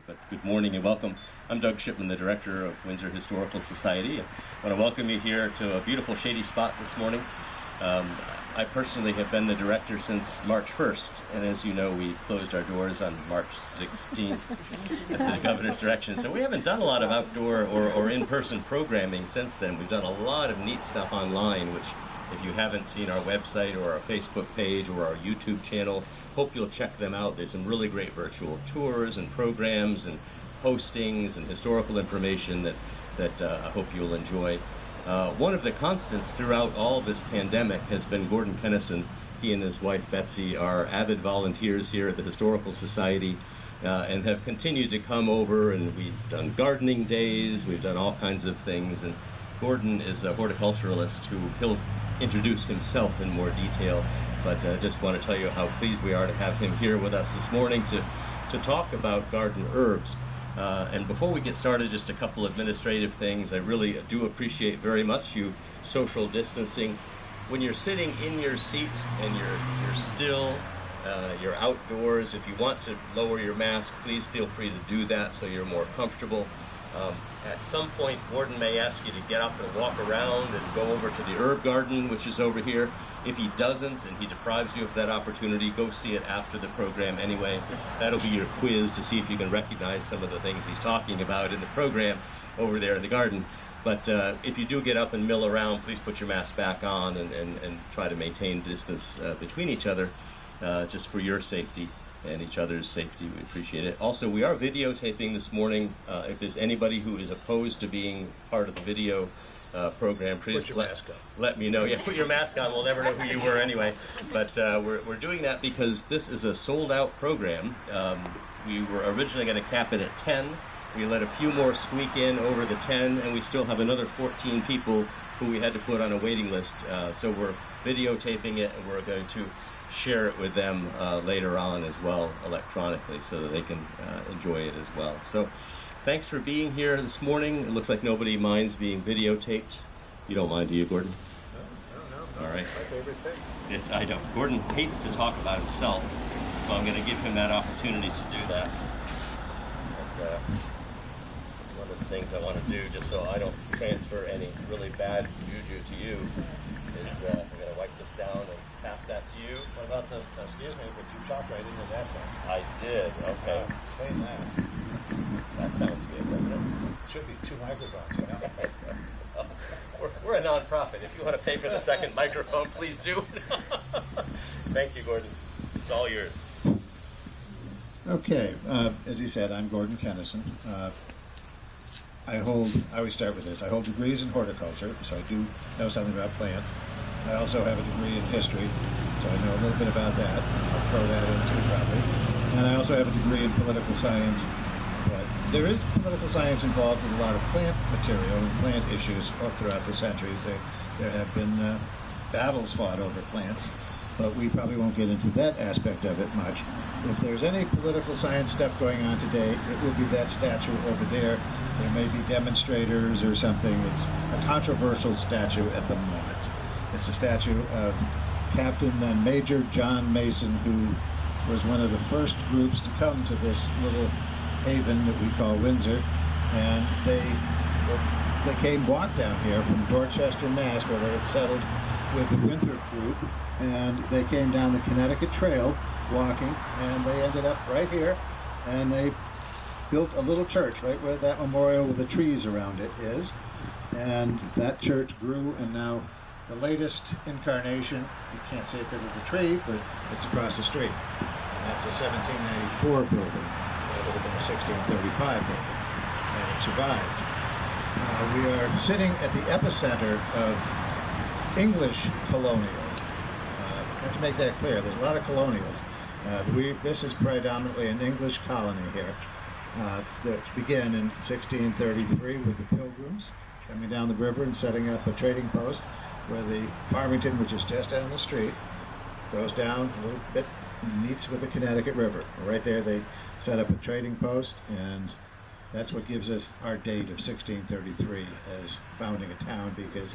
but good morning and welcome. I'm Doug Shipman, the director of Windsor Historical Society. I want to welcome you here to a beautiful shady spot this morning. I personally have been the director since March 1st, and as you know, we closed our doors on March 16th at the governor's direction. So we haven't done a lot of outdoor or in-person programming since then. We've done a lot of neat stuff online, which if you haven't seen our website or our Facebook page or our YouTube channel, hope you'll check them out. There's some really great virtual tours and programs and postings and historical information that I hope you'll enjoy. One of the constants throughout all this pandemic has been Gordon Kenneson. He and his wife Betsy are avid volunteers here at the Historical Society and have continued to come over, and we've done gardening days, we've done all kinds of things, and Gordon is a horticulturalist who he'll introduce himself in more detail, but just want to tell you how pleased we are to have him here with us this morning to talk about garden herbs. And before we get started, just a couple administrative things. I really do appreciate very much you social distancing. When you're sitting in your seat and you're still, you're outdoors, if you want to lower your mask, please feel free to do that so you're more comfortable. At some point, Gordon may ask you to get up and walk around and go over to the herb garden, which is over here. If he doesn't and he deprives you of that opportunity, go see it after the program anyway. That'll be your quiz to see if you can recognize some of the things he's talking about in the program over there in the garden. But if you do get up and mill around, please put your mask back on and try to maintain distance between each other just for your safety and each other's safety. We appreciate it. Also, we are videotaping this morning. If there's anybody who is opposed to being part of the video program, please let me know. Yeah, put your mask on. We'll never know who you were anyway. But we're doing that because this is a sold-out program. We were originally going to cap it at 10. We let a few more squeak in over the 10, and we still have another 14 people who we had to put on a waiting list. So we're videotaping it, and we're going to share it with them later on as well electronically so that they can enjoy it as well. So thanks for being here this morning. It looks like nobody minds being videotaped. You don't mind, do you, Gordon? No. All right. My favorite thing. I don't. Gordon hates to talk about himself, so I'm going to give him that opportunity to do that. And, one of the things I want to do, just so I don't transfer any really bad juju to you, is I'm going to wipe this down and pass that to you. What about the, excuse me, but you chopped right into that thing. I did, okay. Clean that. That sounds good, doesn't it? Should be 2 microphones, you know? We're a non-profit. If you want to pay for the second microphone, please do. Thank you, Gordon. It's all yours. Okay, as you said, I'm Gordon Kenneson. I always start with this, I hold degrees in horticulture, so I do know something about plants. I also have a degree in history, so I know a little bit about that. I'll throw that in too, probably. And I also have a degree in political science, but there is political science involved with a lot of plant material and plant issues all throughout the centuries. There have been battles fought over plants, but we probably won't get into that aspect of it much. If there's any political science stuff going on today, it will be that statue over there. There may be demonstrators or something. It's a controversial statue at the moment. It's a statue of Captain Major John Mason, who was one of the first groups to come to this little haven that we call Windsor. And they came walk down here from Dorchester, Mass, where they had settled with the Winthrop group. And they came down the Connecticut Trail walking, and they ended up right here, and they built a little church right where that memorial with the trees around it is. And that church grew, and now the latest incarnation, you can't see it because of the tree, but it's across the street. And that's a 1794 building. It would have been a 1635 building, and it survived. We are sitting at the epicenter of English colonial. I have to make that clear. There's a lot of colonials. This is predominantly an English colony here that began in 1633 with the Pilgrims coming down the river and setting up a trading post where the Farmington, which is just down the street, goes down a little bit and meets with the Connecticut River. Right there they set up a trading post, and that's what gives us our date of 1633 as founding a town, because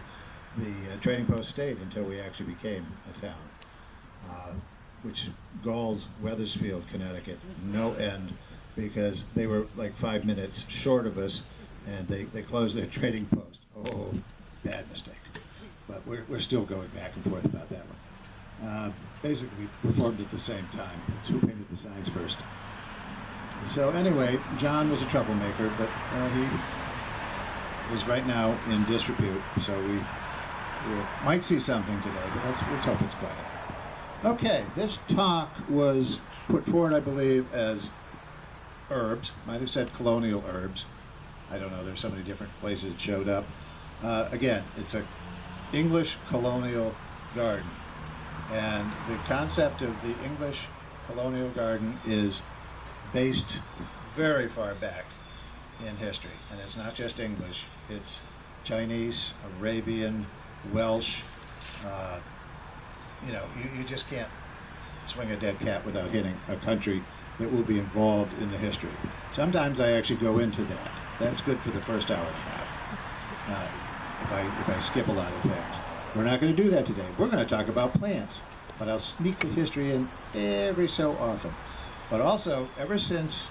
the trading post stayed until we actually became a town. Which galls Wethersfield, Connecticut, no end. because they were like 5 minutes short of us, and they closed their trading post. Oh, bad mistake. But we're still going back and forth about that one. Basically, we performed at the same time. It's who painted the signs first. So anyway, John was a troublemaker, but he is right now in disrepute. So we might see something today, but let's hope it's quiet. Okay, this talk was put forward, I believe, as herbs. Might have said colonial herbs. I don't know. There's so many different places it showed up. Again, it's a English colonial garden, and the concept of the English colonial garden is based very far back in history, and it's not just English. It's Chinese, Arabian, Welsh. You just can't swing a dead cat without hitting a country that will be involved in the history. Sometimes I actually go into that. That's good for the first hour and a half. If I skip a lot of things. We're not going to do that today. We're going to talk about plants, but I'll sneak the history in every so often. But also, ever since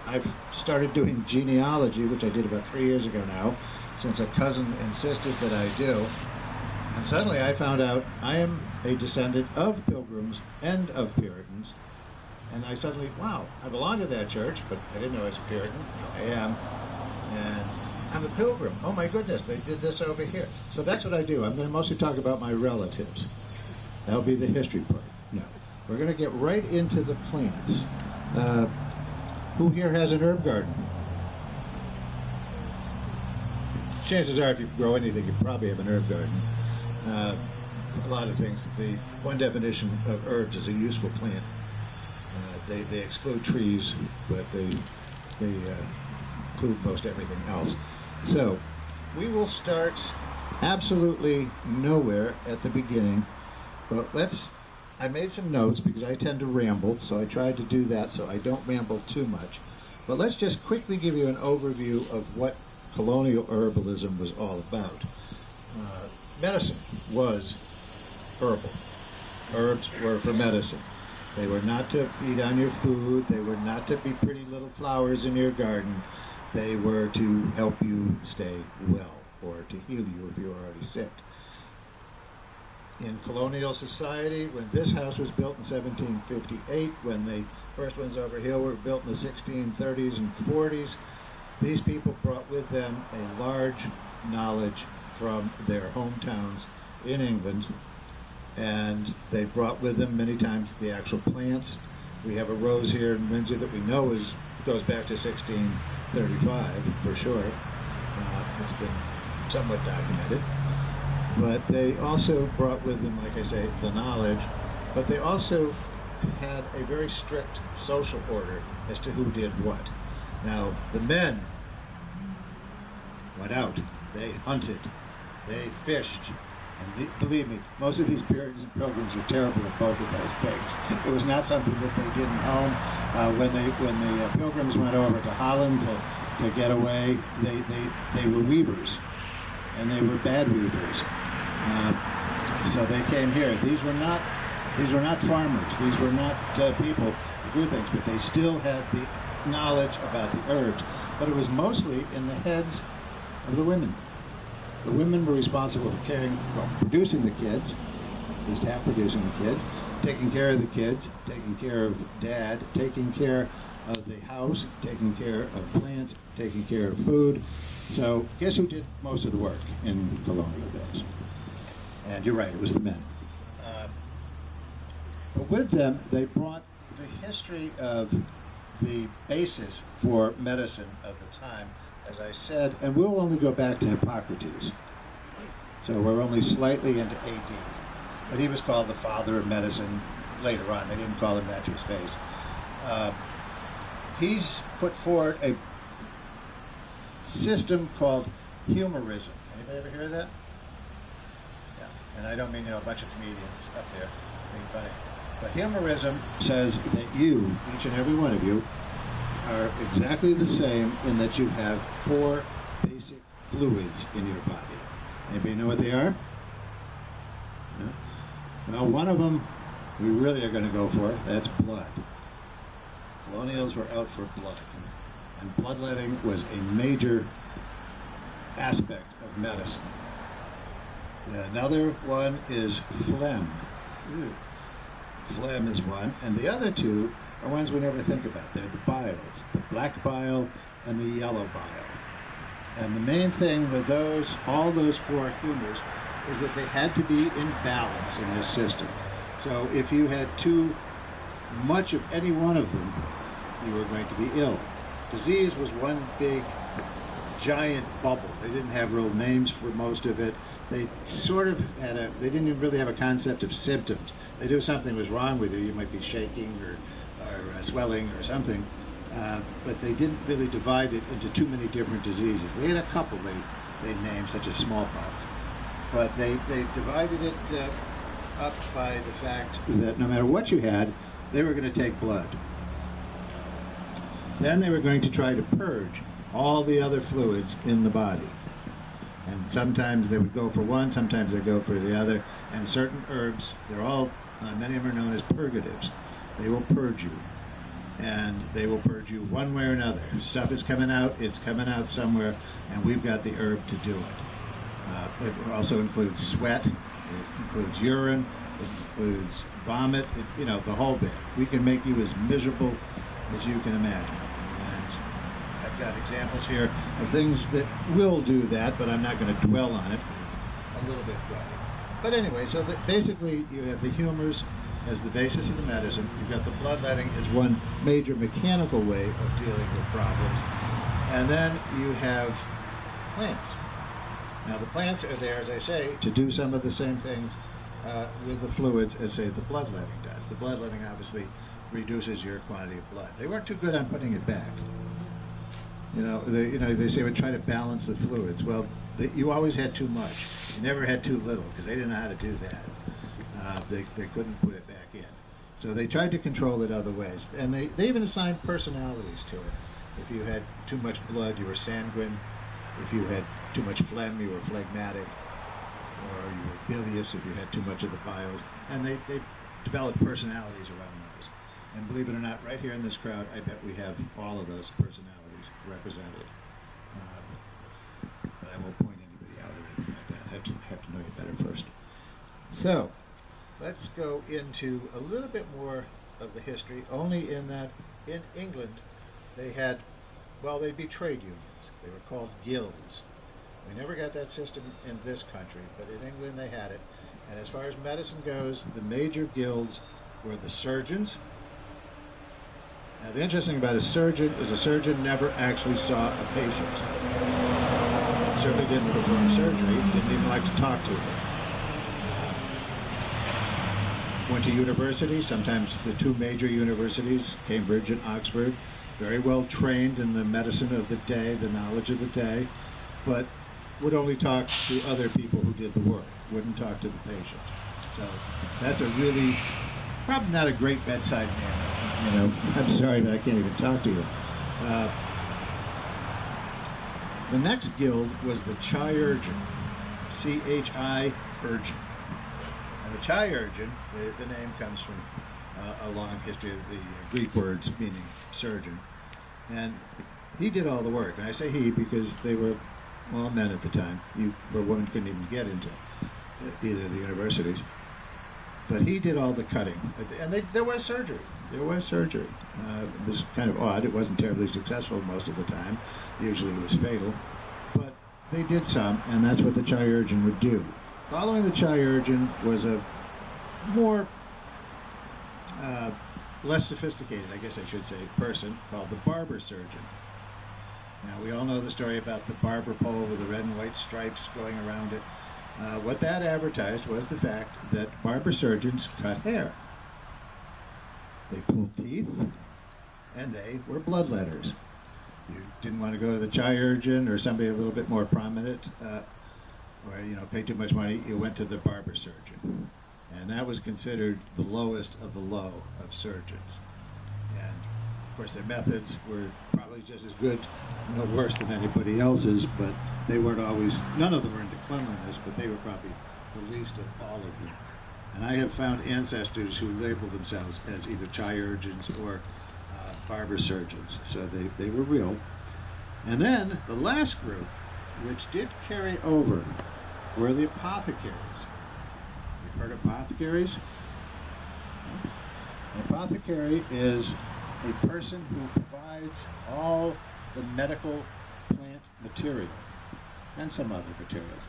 I've started doing genealogy, which I did about 3 years ago now, since a cousin insisted that I do, and suddenly I found out I am a descendant of Pilgrims and of Puritans, and I suddenly, wow, I belong to that church, but I didn't know I was a Puritan. Now I am, and I'm a Pilgrim. Oh my goodness, they did this over here. So that's what I do. I'm going to mostly talk about my relatives. That'll be the history part. No, we're going to get right into the plants. Who here has an herb garden? Chances are, if you grow anything, you probably have an herb garden. A lot of things. The one definition of herbs is a useful plant. They exclude trees, but they include most everything else. So we will start absolutely nowhere at the beginning. But I made some notes because I tend to ramble, so I tried to do that so I don't ramble too much. But let's just quickly give you an overview of what colonial herbalism was all about. Medicine was herbal. Herbs were for medicine. They were not to eat on your food. They were not to be pretty little flowers in your garden. They were to help you stay well or to heal you if you were already sick. In colonial society, when this house was built in 1758, when the first ones over here were built in the 1630s and 40s, these people brought with them a large knowledge from their hometowns in England, and they brought with them many times the actual plants. We have a rose here in Windsor that we know goes back to 1635 for sure. It's been somewhat documented. But they also brought with them, like I say, the knowledge, but they also had a very strict social order as to who did what. Now, the men went out, they hunted, they fished, and believe me, most of these Puritans and Pilgrims were terrible at both of those things. It was not something that they did at home. When the Pilgrims went over to Holland to get away, they were weavers, and they were bad weavers. So they came here. These were not farmers. These were not people who grew things, but they still had the knowledge about the herbs. But it was mostly in the heads of the women. The women were responsible for producing the kids, at least half producing the kids, taking care of the kids, taking care of dad, taking care of the house, taking care of plants, taking care of food. So guess who did most of the work in colonial days? And you're right, it was the men. But with them, they brought the history of the basis for medicine of the time, as I said, and we'll only go back to Hippocrates. So we're only slightly into AD. But he was called the father of medicine later on. They didn't call him that to his face. He's put forward a system called humorism. Anybody ever hear of that? Yeah. And I don't mean, a bunch of comedians up there being funny. But humorism says that you, each and every one of you, are exactly the same in that you have 4 basic fluids in your body. Anybody know what they are? No? Well, one of them we really are going to go for. That's blood. Colonials were out for blood, and bloodletting was a major aspect of medicine. Another one is phlegm. Phlegm is one, and the other two are ones we never think about. They're the biles, the black bile and the yellow bile. And the main thing with those, all those four humors, is that they had to be in balance in this system. So if you had too much of any one of them, you were going to be ill. Disease was one big, giant bubble. They didn't have real names for most of it. They sort of had they didn't even really have a concept of symptoms. They knew something was wrong with you. You might be shaking or swelling or something, but they didn't really divide it into too many different diseases. They had a couple they named, such as smallpox, but they divided it up by the fact that no matter what you had, they were going to take blood. Then they were going to try to purge all the other fluids in the body. And sometimes they would go for one, sometimes they'd go for the other. And certain herbs, they're all, many of them are known as purgatives. They will purge you. And they will purge you one way or another. Stuff is coming out, it's coming out somewhere, and we've got the herb to do it. It also includes sweat, it includes urine, it includes vomit, the whole bit. We can make you as miserable as you can imagine. I've got examples here of things that will do that, but I'm not going to dwell on it because it's a little bit graphic. But anyway, so basically you have the humors as the basis of the medicine. You've got the bloodletting as one major mechanical way of dealing with problems. And then you have plants. Now the plants are there, as I say, to do some of the same things with the fluids as, say, the bloodletting does. The bloodletting obviously reduces your quantity of blood. They weren't too good on putting it back. They say we try to balance the fluids. Well, you always had too much. You never had too little because they didn't know how to do that. They couldn't put it back in. So they tried to control it other ways. And they even assigned personalities to it. If you had too much blood, you were sanguine. If you had too much phlegm, you were phlegmatic. Or you were bilious if you had too much of the biles. And they developed personalities around those. And believe it or not, right here in this crowd, I bet we have all of those personalities represented. But I won't point anybody out or anything like that. I have to know you better first. So, let's go into a little bit more of the history, only in that in England they had, they'd be trade unions. They were called guilds. We never got that system in this country, but in England they had it. And as far as medicine goes, the major guilds were the surgeons. Now, the interesting about a surgeon is a surgeon never actually saw a patient. Certainly didn't perform surgery, didn't even like to talk to them. Went to university, sometimes the two major universities, Cambridge and Oxford, very well trained in the medicine of the day, the knowledge of the day, but would only talk to other people who did the work, wouldn't talk to the patient. So that's a really, probably not a great bedside manner. I'm sorry, but I can't even talk to you. The next guild was the chirurgeon, C-H-I urgin. And the chirurgeon, the name comes from a long history of the Greek words meaning surgeon. And he did all the work. And I say he because they were all men at the time. Where women couldn't even get into either of the universities. But he did all the cutting. And there was surgery. There was surgery. It was kind of odd. It wasn't terribly successful most of the time. Usually it was fatal. But they did some, and that's what the chirurgeon would do. Following the chirurgeon was a more, less sophisticated, I guess I should say, person called the barber surgeon. Now, we all know the story about the barber pole with the red and white stripes going around it. What that advertised was the fact that barber surgeons cut hair. They pulled teeth, and they were bloodletters. You didn't want to go to the chirurgeon or somebody a little bit more prominent, or pay too much money, you went to the barber surgeon. And that was considered the lowest of the low of surgeons. And of course their methods were probably just as good, no worse than anybody else's, but they weren't always, none of them were into cleanliness, but they were probably the least of all of them. And I have found ancestors who labeled themselves as either chirurgeons or barber surgeons. So they were real. And then the last group, which did carry over, were the apothecaries. You've heard of apothecaries? An apothecary is a person who provides all the medical plant material and some other materials,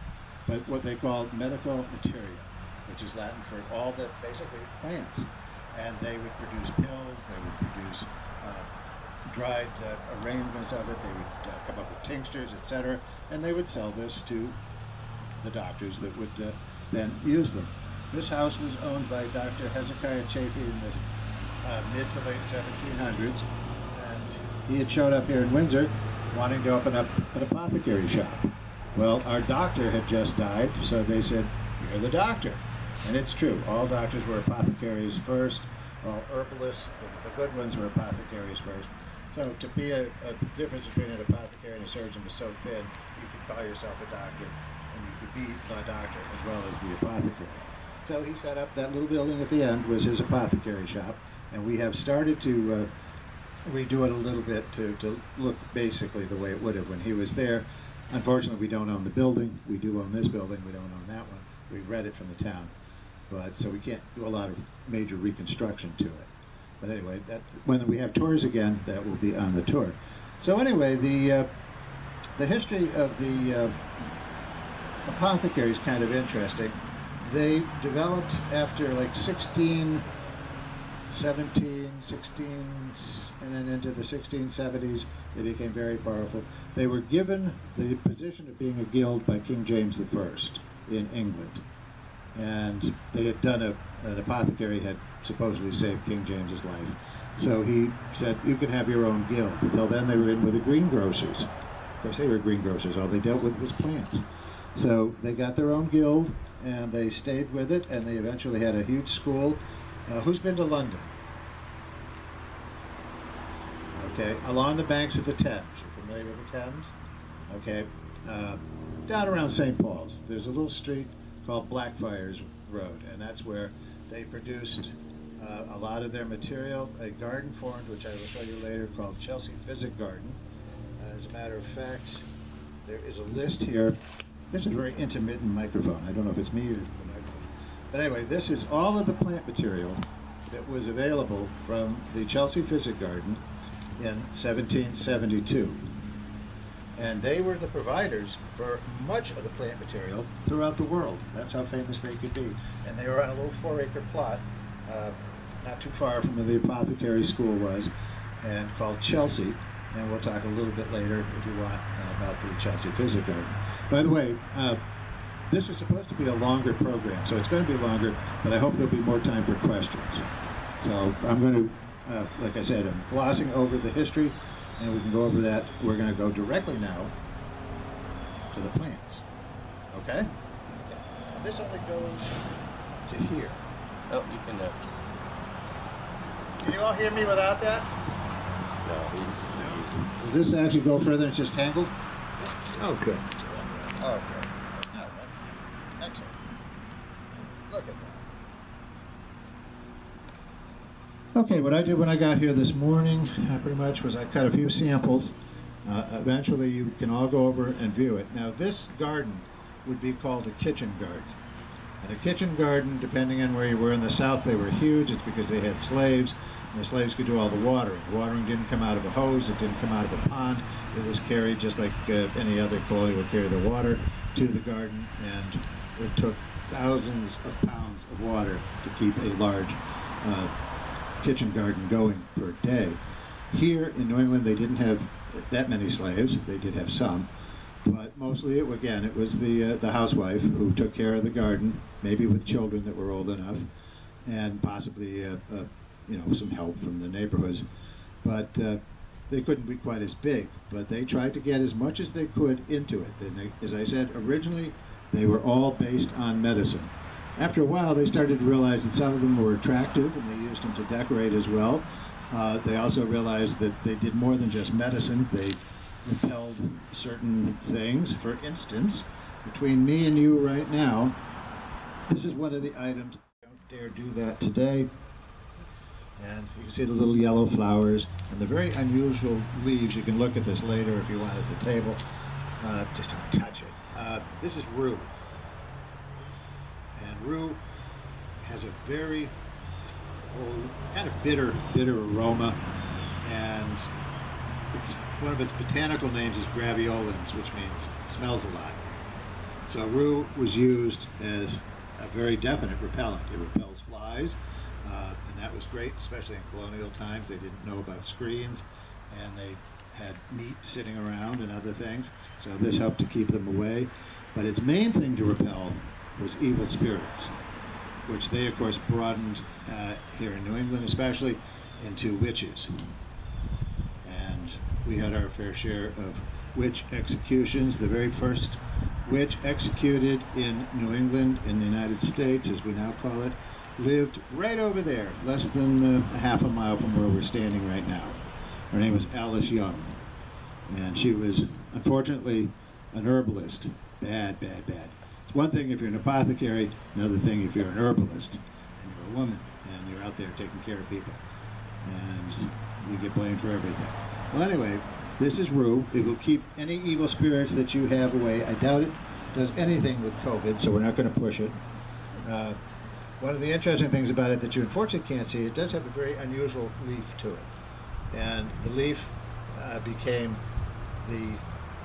but what they call medical materia, which is Latin for all the basically plants. And they would produce pills, they would produce dried arrangements of it, they would come up with tinctures, etc., and they would sell this to the doctors that would then use them. This house was owned by Dr. Hezekiah Chafee in the mid to late 1700s, and he had showed up here in Windsor wanting to open up an apothecary shop. Well, our doctor had just died, so they said, "You're the doctor." And it's true, all doctors were apothecaries first, all herbalists, the good ones were apothecaries first. So to be a difference between an apothecary and a surgeon was so thin, you could call yourself a doctor, and you could be the doctor as well as the apothecary. So he set up that little building at the end was his apothecary shop, and we have started to redo it a little bit to look basically the way it would have when he was there. Unfortunately, we don't own the building. We do own this building. We don't own that one. We rent it from the town. But so we can't do a lot of major reconstruction to it. But anyway, when we have tours again, that will be on the tour. So anyway, the history of the apothecary is kind of interesting. They developed after like 16, and then into the 1670s, they became very powerful. They were given the position of being a guild by King James I in England. And they had done an apothecary had supposedly saved King James's life. So he said, you can have your own guild. Till then they were in with the greengrocers. Of course they were greengrocers, all they dealt with was plants. So they got their own guild and they stayed with it, and they eventually had a huge school. Who's been to London? Okay, along the banks of the Thames. You're familiar with the Thames? Okay, down around St. Paul's, there's a little street called Blackfriars Road, and that's where they produced a lot of their material. A garden formed, which I will show you later, called Chelsea Physic Garden. As a matter of fact, there is a list here. This is a very intermittent microphone. I don't know if it's me or the microphone. But anyway, this is all of the plant material that was available from the Chelsea Physic Garden in 1772. And they were the providers for much of the plant material throughout the world. That's how famous they could be. And they were on a little 4-acre plot, not too far from where the apothecary school was, and called Chelsea. And we'll talk a little bit later, if you want, about the Chelsea Physic Garden. By the way, this was supposed to be a longer program, so it's going to be longer, but I hope there'll be more time for questions. So I'm going to, like I said, I'm glossing over the history, and we can go over that. We're going to go directly now to the plants. Okay? And this only goes to here. Oh, you can... Can you all hear me without that? No. Does this actually go further? It's just tangled? Oh, good. Oh, good. All right. Excellent. Look at that. Okay, what I did when I got here this morning, pretty much, was I cut a few samples. Eventually, you can all go over and view it. Now, this garden would be called a kitchen garden. And a kitchen garden, depending on where you were in the South, they were huge. It's because they had slaves, and the slaves could do all the watering. The watering didn't come out of a hose. It didn't come out of a pond. It was carried just like any other colonial would carry the water to the garden, and it took thousands of pounds of water to keep a large kitchen garden going per day. Here in New England, they didn't have that many slaves. They did have some, but mostly, it was the housewife who took care of the garden, maybe with children that were old enough, and possibly some help from the neighborhoods. But they couldn't be quite as big, but they tried to get as much as they could into it. And they, as I said, originally they were all based on medicine. After a while, they started to realize that some of them were attractive, and they used them to decorate as well. They also realized that they did more than just medicine. They repelled certain things. For instance, between me and you right now, this is one of the items. Don't dare do that today. And you can see the little yellow flowers and the very unusual leaves. You can look at this later if you want at the table. Just don't touch it. This is rue. And rue has a very kind of bitter aroma, and one of its botanical names is graveolens, which means smells a lot. So rue was used as a very definite repellent. It repels flies, and that was great, especially in colonial times. They didn't know about screens, and they had meat sitting around and other things, so this helped to keep them away. But its main thing to repel was evil spirits, which they, of course, broadened here in New England especially into witches. And we had our fair share of witch executions. The very first witch executed in New England, in the United States, as we now call it, lived right over there, less than a half a mile from where we're standing right now. Her name was Alice Young, and she was, unfortunately, an herbalist. Bad. It's one thing if you're an apothecary, another thing if you're an herbalist, and you're a woman, and you're out there taking care of people, and you get blamed for everything. Well, anyway, this is rue. It will keep any evil spirits that you have away. I doubt it does anything with COVID, so we're not going to push it. One of the interesting things about it that you unfortunately can't see, it does have a very unusual leaf to it. And the leaf became the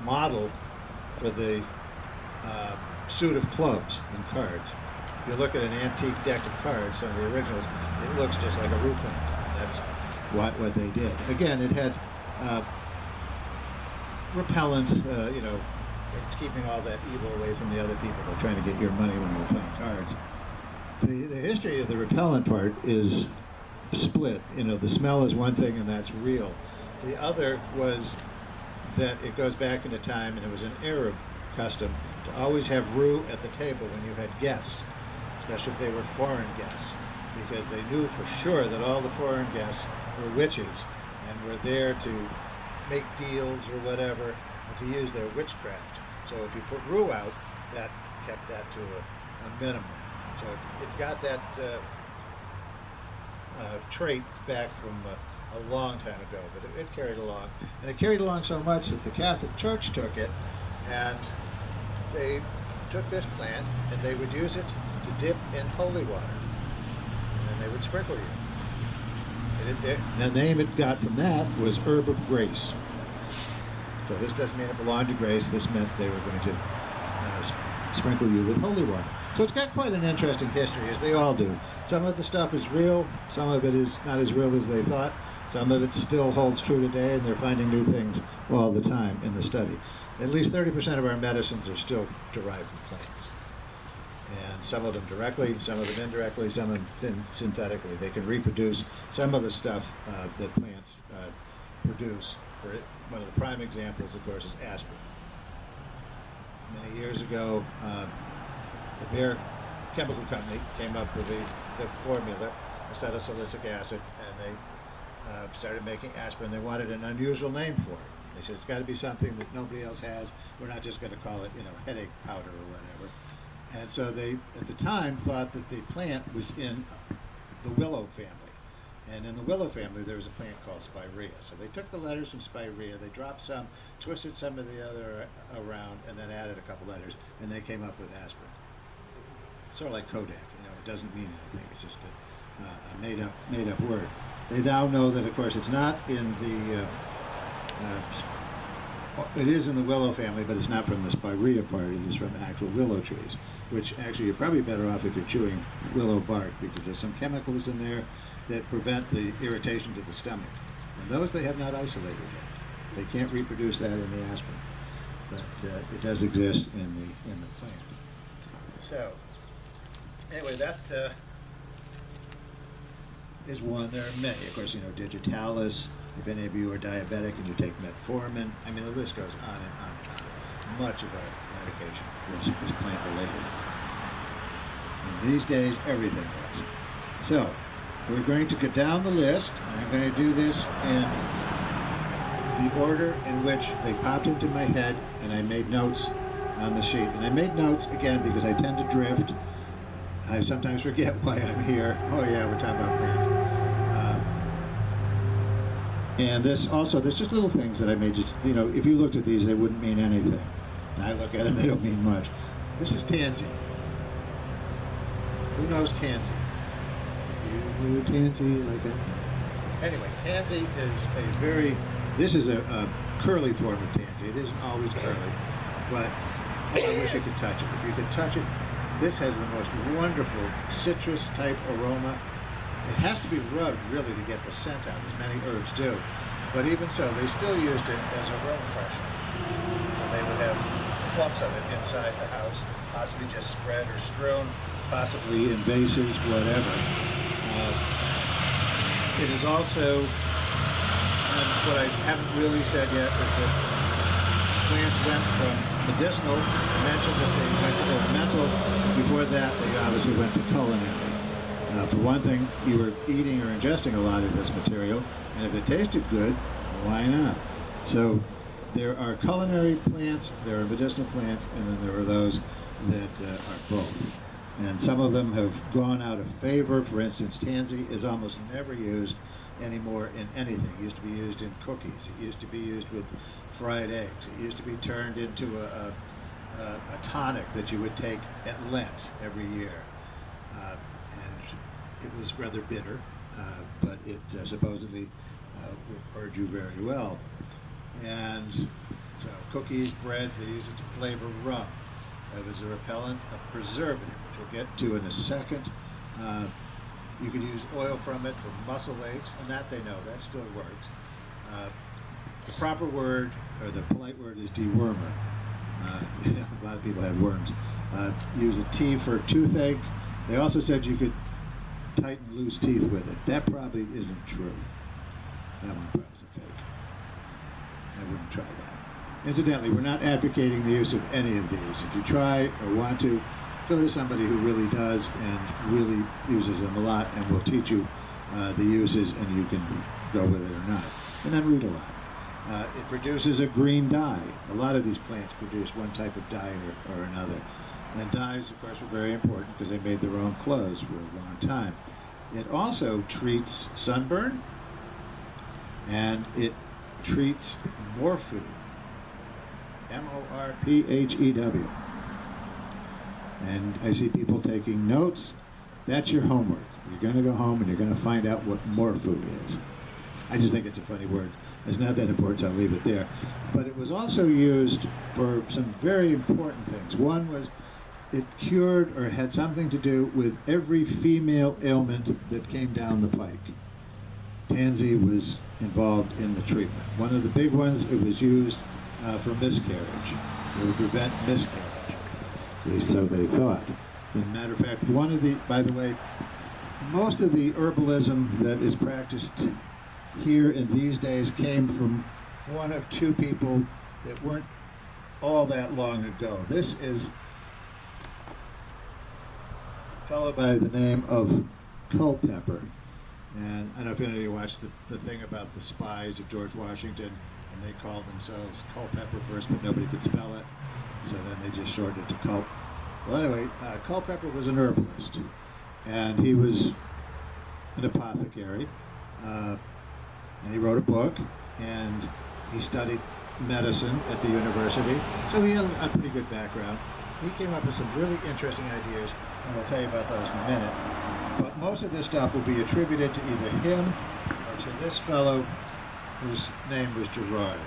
model for the suit of clubs and cards. If you look at an antique deck of cards, some of the originals, it looks just like a rue plant. That's what they did. Again, it had repellent, keeping all that evil away from the other people who are trying to get your money when you're playing cards. The history of the repellent part is split. The smell is one thing, and that's real. The other was that it goes back into time, and it was an Arab custom to always have rue at the table when you had guests, especially if they were foreign guests, because they knew for sure that all the foreign guests were witches and were there to make deals or whatever, and to use their witchcraft. So if you put rue out, that kept that to a minimum. So it got that trait back from a long time ago, but it carried along. And it carried along so much that the Catholic Church took it, and they took this plant, and they would use it to dip in holy water. And then they would sprinkle you. The name it got from that was herb of grace. So this doesn't mean it belonged to grace. This meant they were going to sprinkle you with holy water. So it's got quite an interesting history, as they all do. Some of the stuff is real, some of it is not as real as they thought, some of it still holds true today, and they're finding new things all the time in the study. At least 30% of our medicines are still derived from plants. And some of them directly, some of them indirectly, some of them synthetically. They can reproduce some of the stuff that plants produce. One of the prime examples, of course, is aspirin. Many years ago, the Bayer Chemical Company came up with the formula, acetylsalicylic acid, and they started making aspirin. They wanted an unusual name for it. They said, it's got to be something that nobody else has. We're not just going to call it, headache powder or whatever. And so they, at the time, thought that the plant was in the willow family. And in the willow family, there was a plant called spirea. So they took the letters from spirea, they dropped some, twisted some of the other around, and then added a couple letters, and they came up with aspirin. Sort of like Kodak, it doesn't mean anything. It's just a made up word. They now know that, of course, it's not in the, it is in the willow family, but it's not from the spirea part. It is from actual willow trees, which actually you're probably better off if you're chewing willow bark, because there's some chemicals in there that prevent the irritation to the stomach. And those they have not isolated yet. They can't reproduce that in the aspirin, but it does exist in the plant. So, anyway, that is one. There are many. Of course, digitalis. If any of you are diabetic and you take metformin, I mean, the list goes on and on and on. Much of our medication is plant related. And these days, everything is. So, we're going to go down the list, and I'm going to do this in the order in which they popped into my head, and I made notes on the sheet. And I made notes, again, because I tend to drift. I sometimes forget why I'm here. Oh yeah, we're talking about plants. And this also, there's just little things that I made. Just, you know, if you looked at these, they wouldn't mean anything. And I look at them, they don't mean much. This is tansy. Who knows tansy? You tansy like that? Anyway, tansy is a very, this is a curly form of tansy. It isn't always curly, but oh, I wish I could touch it. If you could touch it, this has the most wonderful citrus type aroma. It has to be rubbed really to get the scent out, as many herbs do. But even so, they still used it as a room freshener. So they would have clumps of it inside the house, possibly just spread or strewn, possibly in vases, whatever. It is also, and what I haven't really said yet is that plants went from medicinal, I mentioned that they went to ornamental. Before that, they obviously went to culinary. For one thing, you were eating or ingesting a lot of this material, and if it tasted good, why not? So there are culinary plants, there are medicinal plants, and then there are those that are both. And some of them have gone out of favor. For instance, tansy is almost never used anymore in anything. It used to be used in cookies. It used to be used with fried eggs. It used to be turned into a tonic that you would take at Lent every year. It was rather bitter, but it supposedly would purge you very well. And so cookies, breads, they use it to flavor rum. It was a repellent, a preservative, which we'll get to in a second. You could use oil from it for muscle aches, and that they know, that still works. The proper word, or the polite word, is dewormer. A lot of people have worms. Use a tea for toothache. They also said you could tighten loose teeth with it. That probably isn't true. That one probably is fake. I wouldn't try that. Incidentally, we're not advocating the use of any of these. If you try or want to, go to somebody who really does and really uses them a lot, and will teach you the uses, and you can go with it or not. And then read a lot. It produces a green dye. A lot of these plants produce one type of dye or another. And dyes, of course, were very important because they made their own clothes for a long time. It also treats sunburn, and it treats morphew. M-O-R-P-H-E-W. And I see people taking notes. That's your homework. You're going to go home and you're going to find out what morphew is. I just think it's a funny word. It's not that important, so I'll leave it there. But it was also used for some very important things. One was it cured or had something to do with every female ailment that came down the pike. Tansy was involved in the treatment. One of the big ones, it was used for miscarriage. It would prevent miscarriage. At least so they thought. As a matter of fact, by the way, most of the herbalism that is practiced here in these days came from one of two people that weren't all that long ago. This is a fellow by the name of Culpeper. And I don't know if any of you watched the thing about the spies of George Washington, and they called themselves Culpeper first, but nobody could spell it, so then they just shortened it to Culp. Well, anyway, Culpeper was an herbalist, and he was an apothecary, and he wrote a book, and he studied medicine at the university, so he had a pretty good background. He came up with some really interesting ideas, and we'll tell you about those in a minute. But most of this stuff will be attributed to either him or to this fellow whose name was Gerard.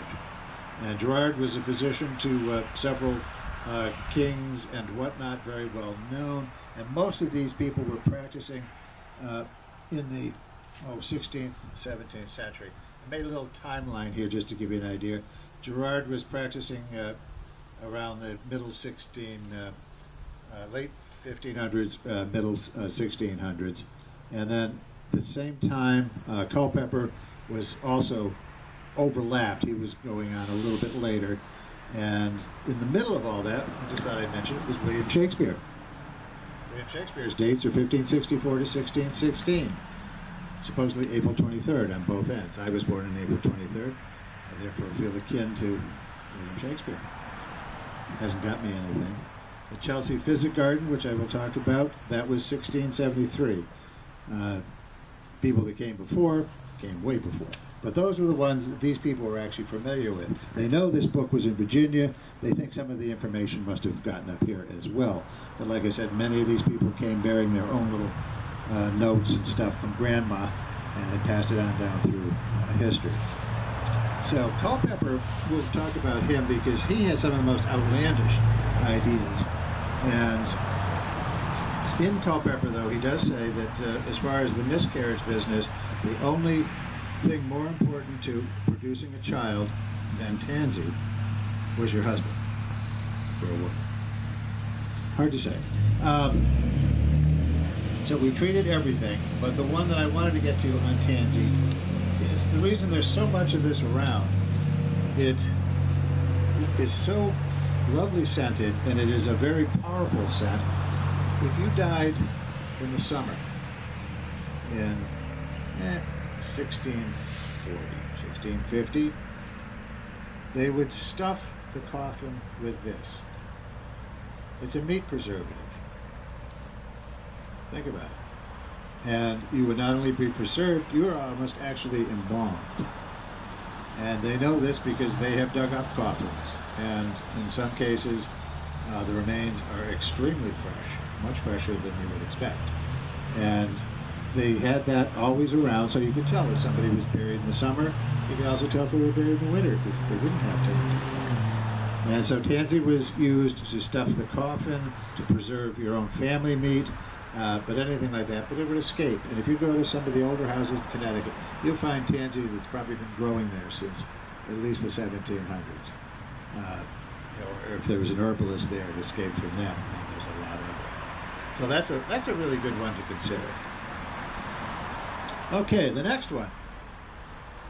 And Gerard was a physician to several kings and whatnot, very well known. And most of these people were practicing in the 16th, 17th century. I made a little timeline here just to give you an idea. Gerard was practicing around the late 1500s, middle 1600s. And then at the same time, Culpeper was also overlapped. He was going on a little bit later. And in the middle of all that, I just thought I'd mention it, was William Shakespeare. William Shakespeare's dates are 1564 to 1616. Supposedly April 23rd on both ends. I was born on April 23rd. I therefore feel akin to William Shakespeare. Hasn't got me anything. The Chelsea Physic Garden, which I will talk about, that was 1673. People that came before came way before. But those were the ones that these people were actually familiar with. They know this book was in Virginia. They think some of the information must have gotten up here as well. But like I said, many of these people came bearing their own little notes and stuff from Grandma and had passed it on down through history. So Culpeper, we'll talk about him because he had some of the most outlandish ideas. And in Culpeper, though, he does say that as far as the miscarriage business, the only thing more important to producing a child than tansy was your husband for a woman. Hard to say. So we treated everything, but the one that I wanted to get to on tansy is the reason there's so much of this around. It is so lovely scented, and it is a very powerful scent. If you died in the summer in 1640, 1650, they would stuff the coffin with this. It's a meat preservative. Think about it. And you would not only be preserved, you are almost actually embalmed. And they know this because they have dug up coffins. And in some cases, the remains are extremely fresh, much fresher than you would expect. And they had that always around, so you could tell if somebody was buried in the summer. You could also tell if they were buried in the winter because they didn't have tansy. And so tansy was used to stuff the coffin, to preserve your own family meat, but anything like that, but it would escape. And if you go to some of the older houses in Connecticut, you'll find tansy that's probably been growing there since at least the 1700s. Or if there was an herbalist there, it escaped from them, and there's a lot of it. So that's a really good one to consider. Okay, the next one.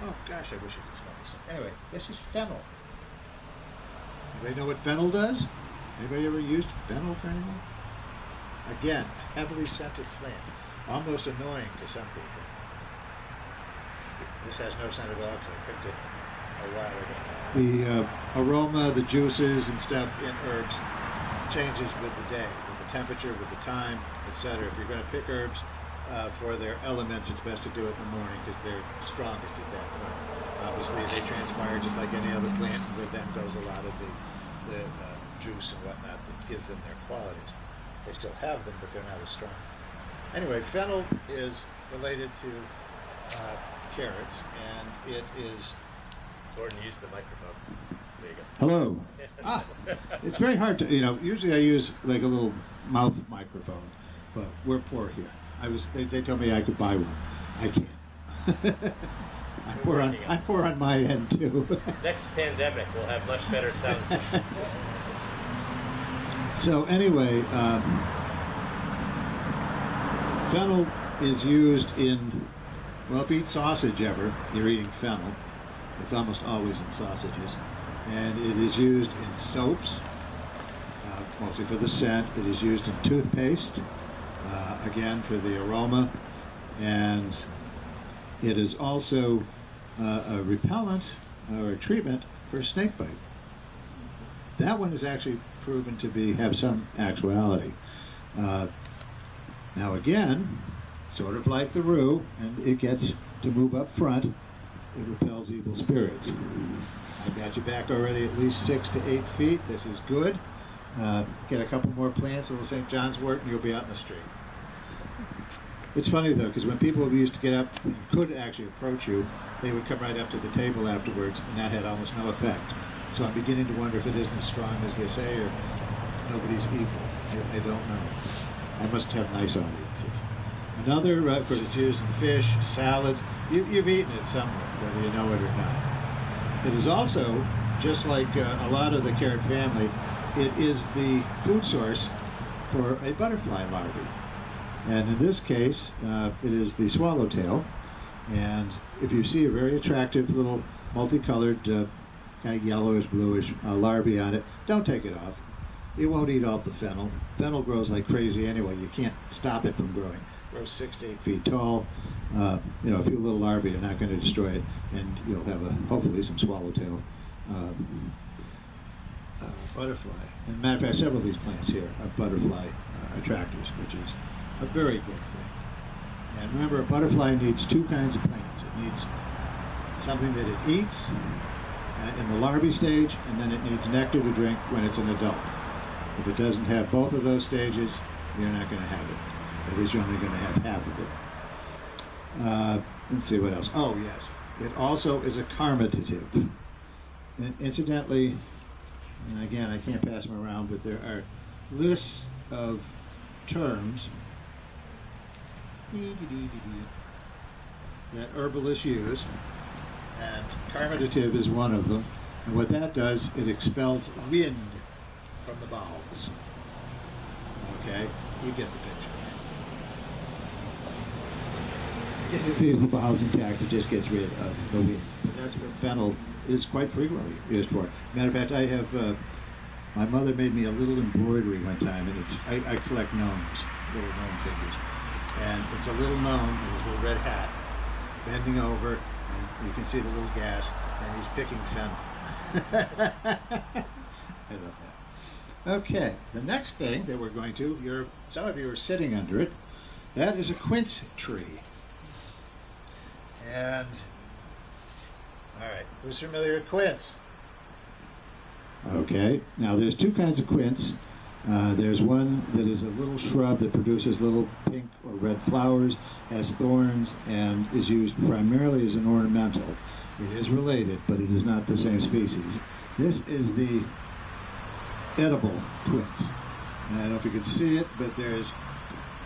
Oh gosh, I wish I could smell this one. Anyway, this is fennel. Anybody know what fennel does? Anybody ever used fennel for anything? Again, heavily scented plant. Almost annoying to some people. This has no scent at all because I picked it a while ago. The aroma, the juices and stuff in herbs changes with the day, with the temperature, with the time, etc. If you're going to pick herbs for their elements, it's best to do it in the morning because they're strongest at that point. Obviously, they transpire just like any other plant, and with them goes a lot of the juice and whatnot that gives them their qualities. They still have them, but they're not as strong. Anyway, fennel is related to carrots, and it is... Gordon, use the microphone. There you go. Hello. It's very hard to, usually I use like a little mouth microphone, but we're poor here. They told me I could buy one. I can't. I'm poor on my end too. Next pandemic, we'll have much better sound. So anyway, fennel is used in, well, if you eat sausage ever, you're eating fennel. It's almost always in sausages. And it is used in soaps, mostly for the scent. It is used in toothpaste, again for the aroma. And it is also a repellent or a treatment for snake bite. That one is actually proven to have some actuality. Now again, sort of like the rue, and it gets to move up front, it repels evil spirits. I've got you back already at least 6 to 8 feet. This is good. Get a couple more plants, a little St. John's wort, and you'll be out in the street. It's funny though, because when people used to get up and could actually approach you, they would come right up to the table afterwards, and that had almost no effect. So I'm beginning to wonder if it isn't as strong as they say, or nobody's evil. I don't know. I must have nice audiences. Another, of course, it's used in fish, salads. You've eaten it somewhere, whether you know it or not. It is also, just like a lot of the carrot family, it is the food source for a butterfly larvae. And in this case, it is the swallowtail. And if you see a very attractive little multicolored, kind of yellowish, bluish larvae on it, don't take it off. It won't eat off the fennel. Fennel grows like crazy anyway. You can't stop it from growing. It grows 6 to 8 feet tall. A few little larvae are not going to destroy it, and you'll have hopefully some swallowtail butterfly. And matter of fact, several of these plants here are butterfly attractors, which is a very good thing. And remember, a butterfly needs 2 kinds of plants. It needs something that it eats in the larvae stage, and then it needs nectar to drink when it's an adult. If it doesn't have both of those stages, you're not going to have it. At least you're only going to have half of it. Let's see what else. Oh, yes. It also is a carminative. And incidentally, and again, I can't pass them around, but there are lists of terms that herbalists use, and carminative is one of them. And what that does, it expels wind from the bowels. Okay, you get the picture. If it leaves the bowels intact, it just gets rid of the wind. And that's what fennel is quite frequently used for. Matter of fact, I have, my mother made me a little embroidery one time, and I collect gnomes, little gnome figures. And it's a little gnome with his little red hat, bending over, and you can see the little gas, and he's picking fennel. I love that. Okay, the next thing that we're going to, some of you are sitting under it, that is a quince tree. And, all right, who's familiar with quince? Okay, now there's two kinds of quince. There's one that is a little shrub that produces little pink or red flowers, has thorns, and is used primarily as an ornamental. It is related, but it is not the same species. This is the edible quince. And I don't know if you can see it, but there's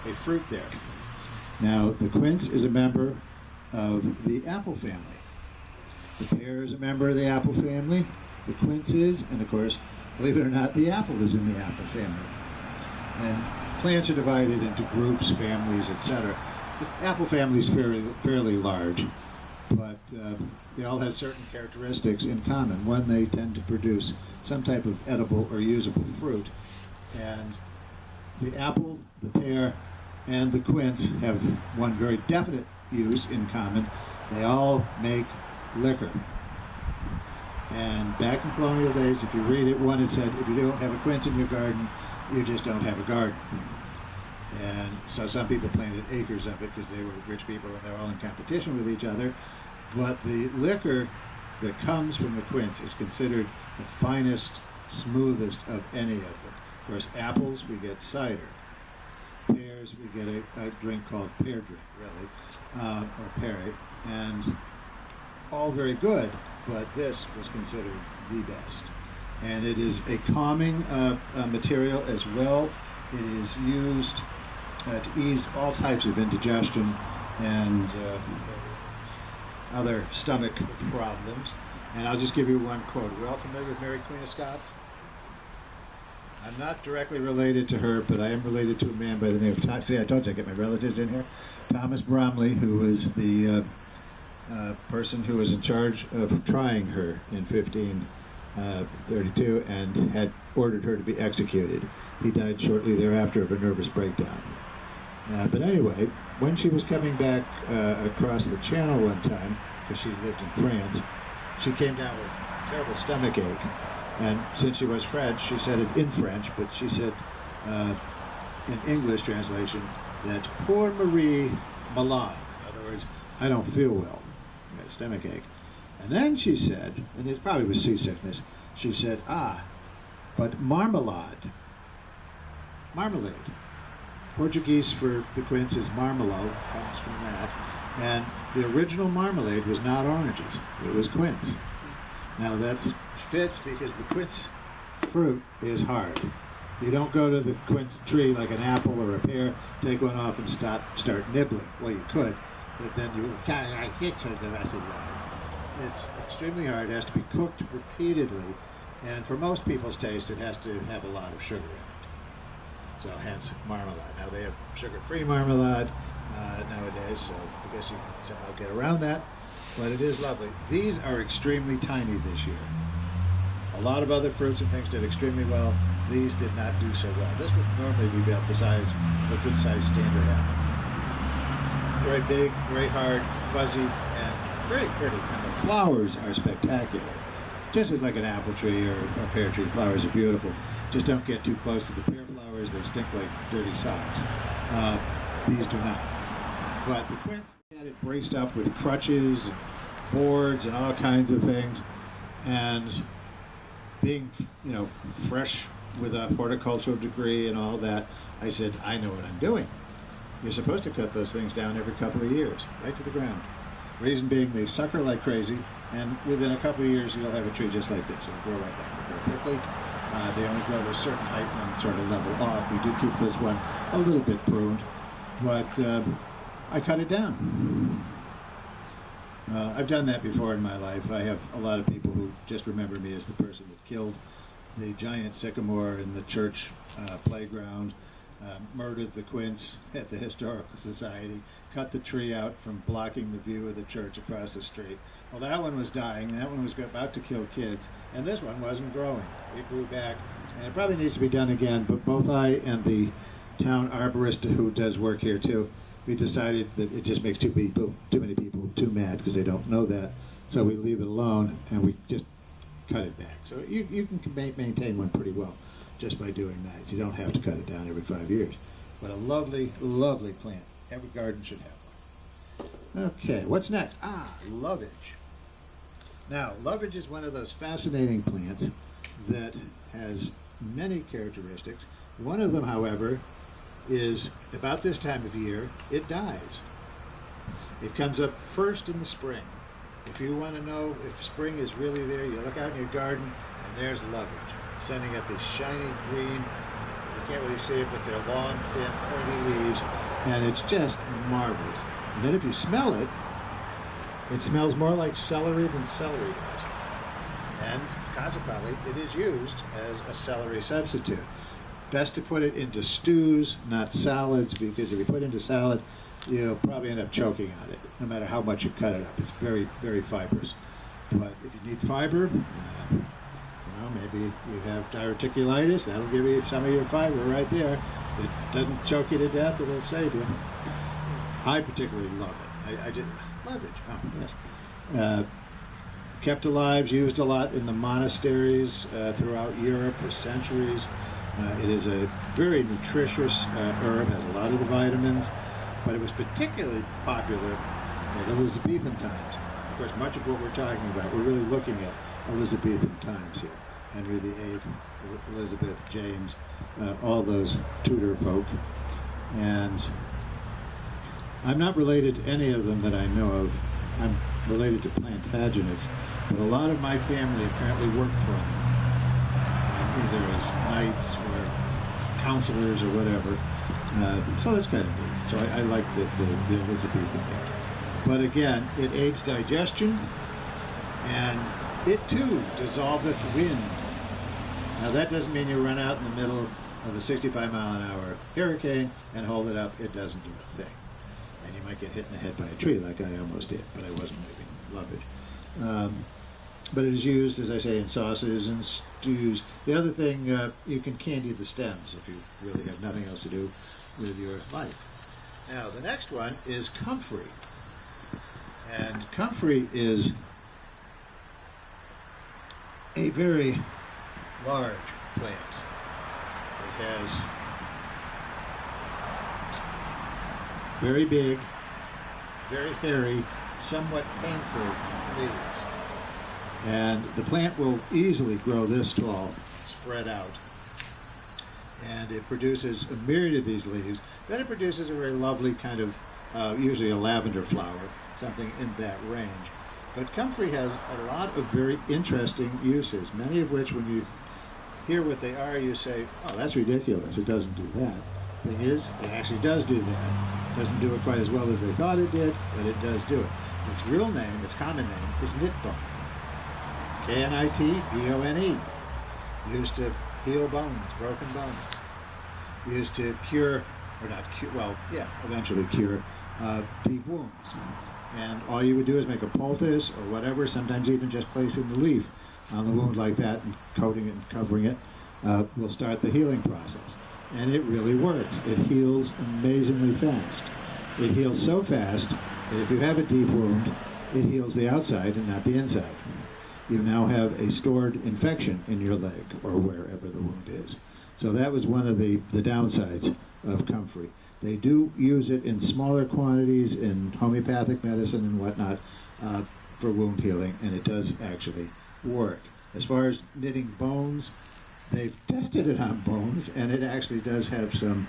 a fruit there. Now, the quince is a member of the apple family. The pear is a member of the apple family. The quince is, and of course, believe it or not, the apple is in the apple family. And plants are divided into groups, families, etc. The apple family is fairly large, but they all have certain characteristics in common. One, they tend to produce some type of edible or usable fruit. And the apple, the pear, and the quince have one very definite use in common. They all make liquor. And back in colonial days, if you read it, one, it said, if you don't have a quince in your garden, you just don't have a garden. And so some people planted acres of it because they were rich people and they're all in competition with each other. But the liquor that comes from the quince is considered the finest, smoothest of any of them. Of course, apples, we get cider. Pears, we get a drink called pear drink, really, or perry. And all very good, but this was considered the best. And it is a calming material as well. It is used to ease all types of indigestion and other stomach problems. And I'll just give you one quote. Are we all familiar with Mary Queen of Scots? I'm not directly related to her, but I am related to a man by the name of Thomas. See, I told you I get my relatives in here. Thomas Bromley, who was the person who was in charge of trying her in 1532 and had ordered her to be executed. He died shortly thereafter of a nervous breakdown. But anyway, when she was coming back across the channel one time, because she lived in France, she came down with terrible stomach ache. And since she was French, she said it in French, but she said in English translation that poor Marie malade. In other words, I don't feel well. I got a stomach ache. And then she said, and it probably was seasickness, she said, but marmalade. Marmalade. Portuguese for the quince is marmelo, comes from that. And the original marmalade was not oranges, it was quince. Now that fits because the quince fruit is hard. You don't go to the quince tree like an apple or a pear, take one off and start nibbling. Well, you could, but then you kind of get to the rest of the life. It's extremely hard. It has to be cooked repeatedly, and for most people's taste, it has to have a lot of sugar in it. So hence marmalade. Now they have sugar-free marmalade nowadays, so I guess you can somehow get around that, but it is lovely. These are extremely tiny this year. A lot of other fruits and things did extremely well. These did not do so well. This would normally be about the size of a good-sized standard apple. Very big, very hard, fuzzy, and very pretty. And the flowers are spectacular. Just as like an apple tree or a pear tree, flowers are beautiful. Just don't get too close to the pear flowers. They stink like dirty socks. These do not. But the quince had it braced up with crutches and boards and all kinds of things. And being, fresh with a horticultural degree and all that, I said, I know what I'm doing. You're supposed to cut those things down every couple of years, right to the ground. Reason being, they sucker like crazy, and within a couple of years, you'll have a tree just like this. It'll grow right back very quickly. They only grow to a certain height and sort of level off. We do keep this one a little bit pruned, but I cut it down. I've done that before in my life. I have a lot of people who just remember me as the person that killed the giant sycamore in the church playground, murdered the quince at the Historical Society, cut the tree out from blocking the view of the church across the street. Well, that one was dying, that one was about to kill kids, and this one wasn't growing. It grew back, and it probably needs to be done again, but both I and the town arborist who does work here too, we decided that it just makes too many people too mad because they don't know that. So we leave it alone and we just cut it back. So you can maintain one pretty well just by doing that. You don't have to cut it down every 5 years. But a lovely, lovely plant. Every garden should have one. Okay, what's next? Lovage. Now, lovage is one of those fascinating plants that has many characteristics. One of them, however, is about this time of year, it dies. It comes up first in the spring. If you want to know if spring is really there, you look out in your garden and there's lovage, sending up these shiny green, you can't really see it, but they're long, thin, pointy leaves, and it's just marvelous. And then if you smell it, it smells more like celery than celery does. And consequently, it is used as a celery substitute. Best to put it into stews, not salads, because if you put it into salad, you'll probably end up choking on it, no matter how much you cut it up. It's very, very fibrous. But if you need fiber, maybe you have diverticulitis, that'll give you some of your fiber right there. It doesn't choke you to death, it'll save you. I particularly love it. I did lovage, yes. Kept alive, used a lot in the monasteries throughout Europe for centuries. It is a very nutritious herb, has a lot of the vitamins, but it was particularly popular in Elizabethan times. Of course, much of what we're talking about, we're really looking at Elizabethan times here. Henry VIII, Elizabeth, James, all those Tudor folk. And I'm not related to any of them that I know of. I'm related to Plantagenets, but a lot of my family apparently worked for them, either as knights or counselors or whatever. So that's kind of neat. So I like the Elizabethan thing. But again, it aids digestion, and it too dissolveth wind. Now that doesn't mean you run out in the middle of a 65-mile-an-hour hurricane and hold it up. It doesn't do a thing. And you might get hit in the head by a tree like I almost did, but I wasn't moving. Lovage. But it is used, as I say, in sauces and stews. The other thing, you can candy the stems if you really have nothing else to do with your life. Now, the next one is comfrey. And comfrey is a very large plant. It has very big, very hairy, somewhat painful leaves. And the plant will easily grow this tall, spread out. And it produces a myriad of these leaves. Then it produces a very lovely kind of, usually a lavender flower, something in that range. But comfrey has a lot of very interesting uses, many of which when you hear what they are, you say, oh, that's ridiculous, it doesn't do that. Thing is, it actually does do that. It doesn't do it quite as well as they thought it did, but it does do it. Its real name, its common name, is knitbone. Knitbone. Used to heal bones, broken bones. Used to cure, or not cure, well, yeah, eventually cure deep wounds. And all you would do is make a poultice or whatever, sometimes even just placing the leaf on the wound like that and coating it and covering it will start the healing process. And it really works. It heals amazingly fast. It heals so fast that if you have a deep wound, it heals the outside and not the inside. You now have a stored infection in your leg or wherever the wound is. So that was one of the downsides of comfrey. They do use it in smaller quantities in homeopathic medicine and whatnot, for wound healing, and it does actually work. As far as knitting bones, they've tested it on bones, and it actually does have some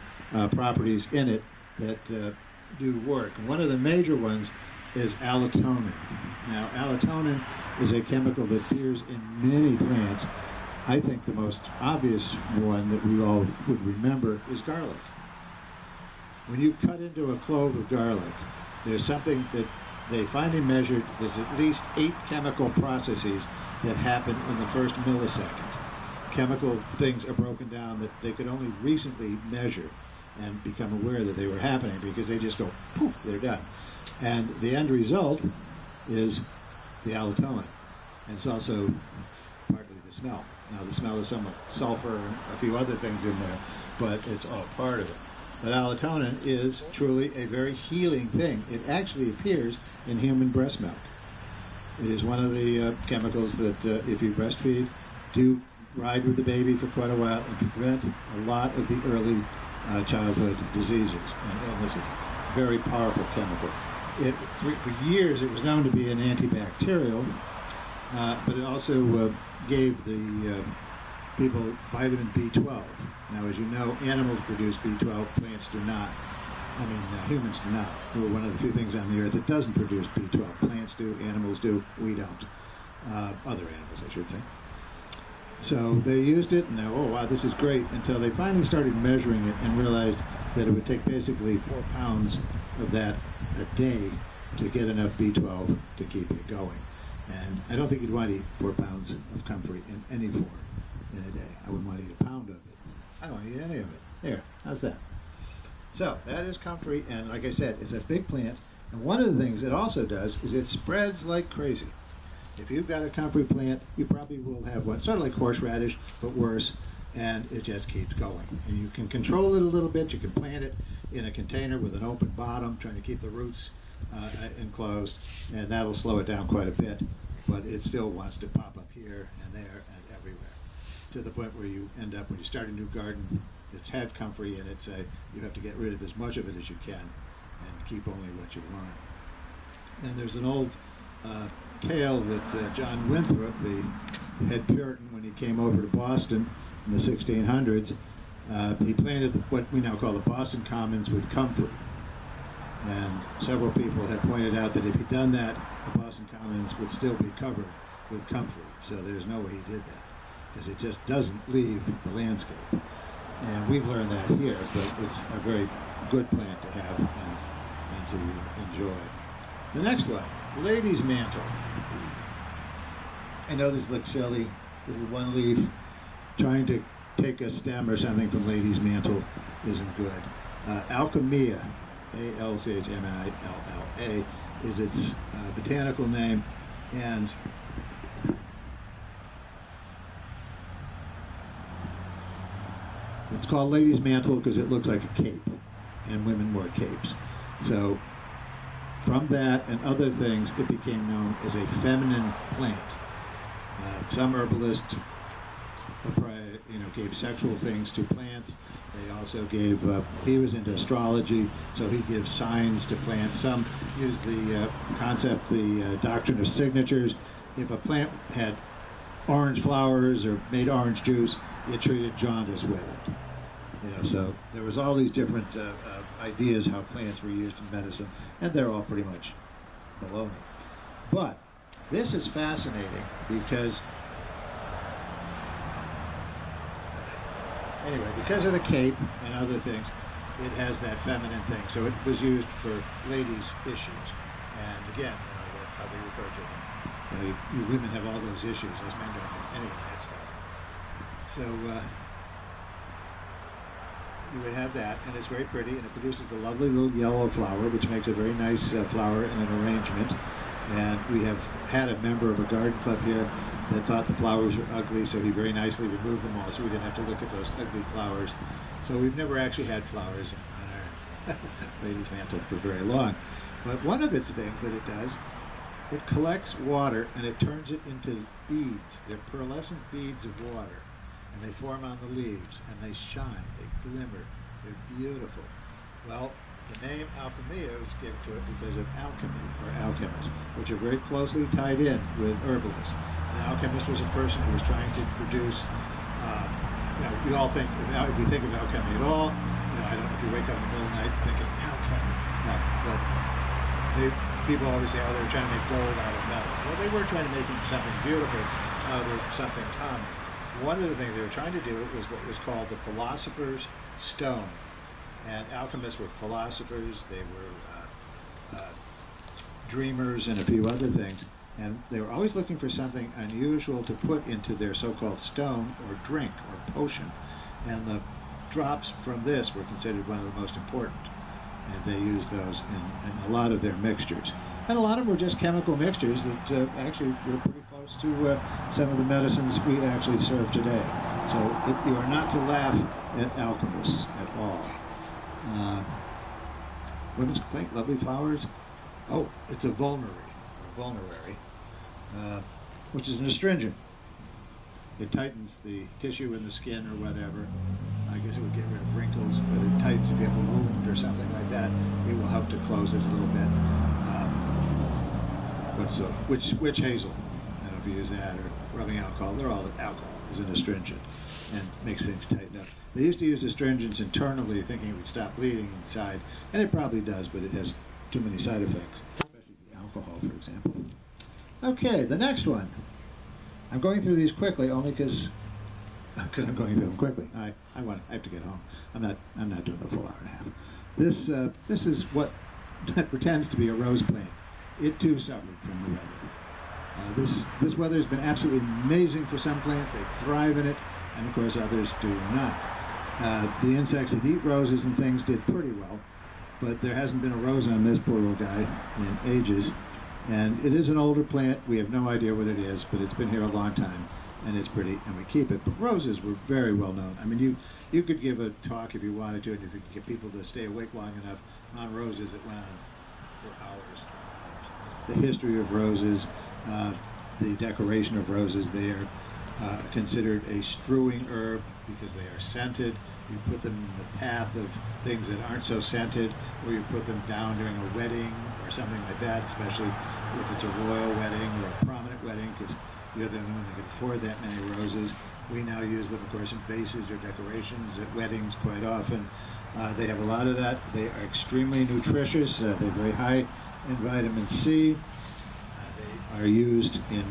properties in it that do work. And one of the major ones is allotonin. Now, allotonin is a chemical that appears in many plants. I think the most obvious one that we all would remember is garlic. When you cut into a clove of garlic, there's something that they finally measured. There's at least 8 chemical processes that happen in the first millisecond. Chemical things are broken down that they could only recently measure and become aware that they were happening, because they just go poof, they're done. And the end result is the allotonin. And it's also partly the smell. Now, the smell is somewhat sulfur and a few other things in there, but it's all part of it. But allotonin is truly a very healing thing. It actually appears in human breast milk. It is one of the chemicals that, if you breastfeed, do ride with the baby for quite a while and prevent a lot of the early childhood diseases and illnesses. Very powerful chemical. For years, it was known to be an antibacterial, but it also gave the people vitamin B12. Now, as you know, animals produce B12, plants do not. I mean, humans do not. We're one of the few things on the earth that doesn't produce B12. Plants do, animals do, we don't. Other animals, I should say. So they used it, and now, oh wow, this is great, until they finally started measuring it and realized that it would take basically 4 pounds of that a day to get enough B12 to keep it going. And I don't think you'd want to eat 4 pounds of comfrey in any form in a day. I wouldn't want to eat a pound of it. I don't want to eat any of it. There, how's that? So that is comfrey, and like I said, it's a big plant. And one of the things it also does is it spreads like crazy. If you've got a comfrey plant, you probably will have one, sort of like horseradish, but worse, and it just keeps going. And you can control it a little bit. You can plant it in a container with an open bottom, trying to keep the roots enclosed, and that'll slow it down quite a bit. But it still wants to pop up here and there and everywhere, to the point where you end up, when you start a new garden that's had comfrey in it, you have to get rid of as much of it as you can and keep only what you want. And there's an old tale that John Winthrop, the head Puritan, when he came over to Boston in the 1600s, he planted what we now call the Boston Commons with comfrey. And several people have pointed out that if he'd done that, the Boston Commons would still be covered with comfrey. So there's no way he did that, because it just doesn't leave the landscape. And we've learned that here, but it's a very good plant to have and to enjoy. The next one, lady's mantle. I know this looks silly. This is one leaf. Trying to take a stem or something from lady's mantle isn't good. Alchemilla, A-L-C-H-M-I-L-L-A, is its botanical name, and it's called lady's mantle because it looks like a cape, and women wear capes. So from that and other things, it became known as a feminine plant. Some herbalists gave sexual things to plants. They also gave, he was into astrology, so he gives signs to plants. Some used the concept, the doctrine of signatures. If a plant had orange flowers or made orange juice, you treated jaundice with it. So there was all these different ideas how plants were used in medicine, and they're all pretty much baloney. But this is fascinating because, anyway, because of the cape and other things, it has that feminine thing. So it was used for ladies' issues. And again, that's how they refer to them. You women have all those issues, as men don't have any of that stuff. So you would have that, and it's very pretty, and it produces a lovely little yellow flower, which makes a very nice flower in an arrangement. And we have had a member of a garden club here that thought the flowers were ugly, so he very nicely removed them all, so we didn't have to look at those ugly flowers. So we've never actually had flowers on our lady's mantle for very long. But one of its things that it does, it collects water and it turns it into beads. They're pearlescent beads of water, and they form on the leaves, and they shine, they glimmer, they're beautiful. Well, The name alchemia was given to it because of alchemy, or alchemists, which are very closely tied in with herbalists. An alchemist was a person who was trying to produce, we all think, if we think of alchemy at all, I don't know if you wake up in the middle of the night thinking, alchemy. No, but people always say, they were trying to make gold out of metal. Well, they were trying to make something beautiful out of something common. One of the things they were trying to do was what was called the philosopher's stone. And alchemists were philosophers, they were dreamers, and a few other things. And they were always looking for something unusual to put into their so-called stone or drink or potion. And the drops from this were considered one of the most important. And they used those in a lot of their mixtures. And a lot of them were just chemical mixtures that actually were pretty close to some of the medicines we actually serve today. So you are not to laugh at alchemists at all. Women's complaint, lovely flowers. Oh, it's a vulnerary, which is an astringent. It tightens the tissue in the skin or whatever. I guess it would get rid of wrinkles, but it tightens if you have a wound or something like that. It will help to close it a little bit. Witch hazel? I don't know if you use that, or rubbing alcohol. They're all alcohol is an astringent and makes things tighten up. They used to use astringents internally, thinking it would stop bleeding inside, and it probably does, but it has too many side effects, especially the alcohol, for example. Okay, the next one. I'm going through these quickly only because I'm going through them quickly. I have to get home. I'm not doing the full hour and a half. This is what pretends to be a rose plant. It too suffered from the weather. This weather has been absolutely amazing for some plants. They thrive in it, and of course others do not. The insects that eat roses and things did pretty well, but there hasn't been a rose on this poor little guy in ages. And it is an older plant. We have no idea what it is, but it's been here a long time, and it's pretty, and we keep it. But roses were very well known. I mean, you could give a talk if you wanted to, and if you could get people to stay awake long enough on roses, it went on for hours. The history of roses, the decoration of roses, they are considered a strewing herb because they are scented. You put them in the path of things that aren't so scented, or you put them down during a wedding or something like that, especially if it's a royal wedding or a prominent wedding, because you're the only one that can afford that many roses. We now use them, of course, in vases or decorations at weddings quite often. They have a lot of that. They are extremely nutritious. They're very high in vitamin C. They are used in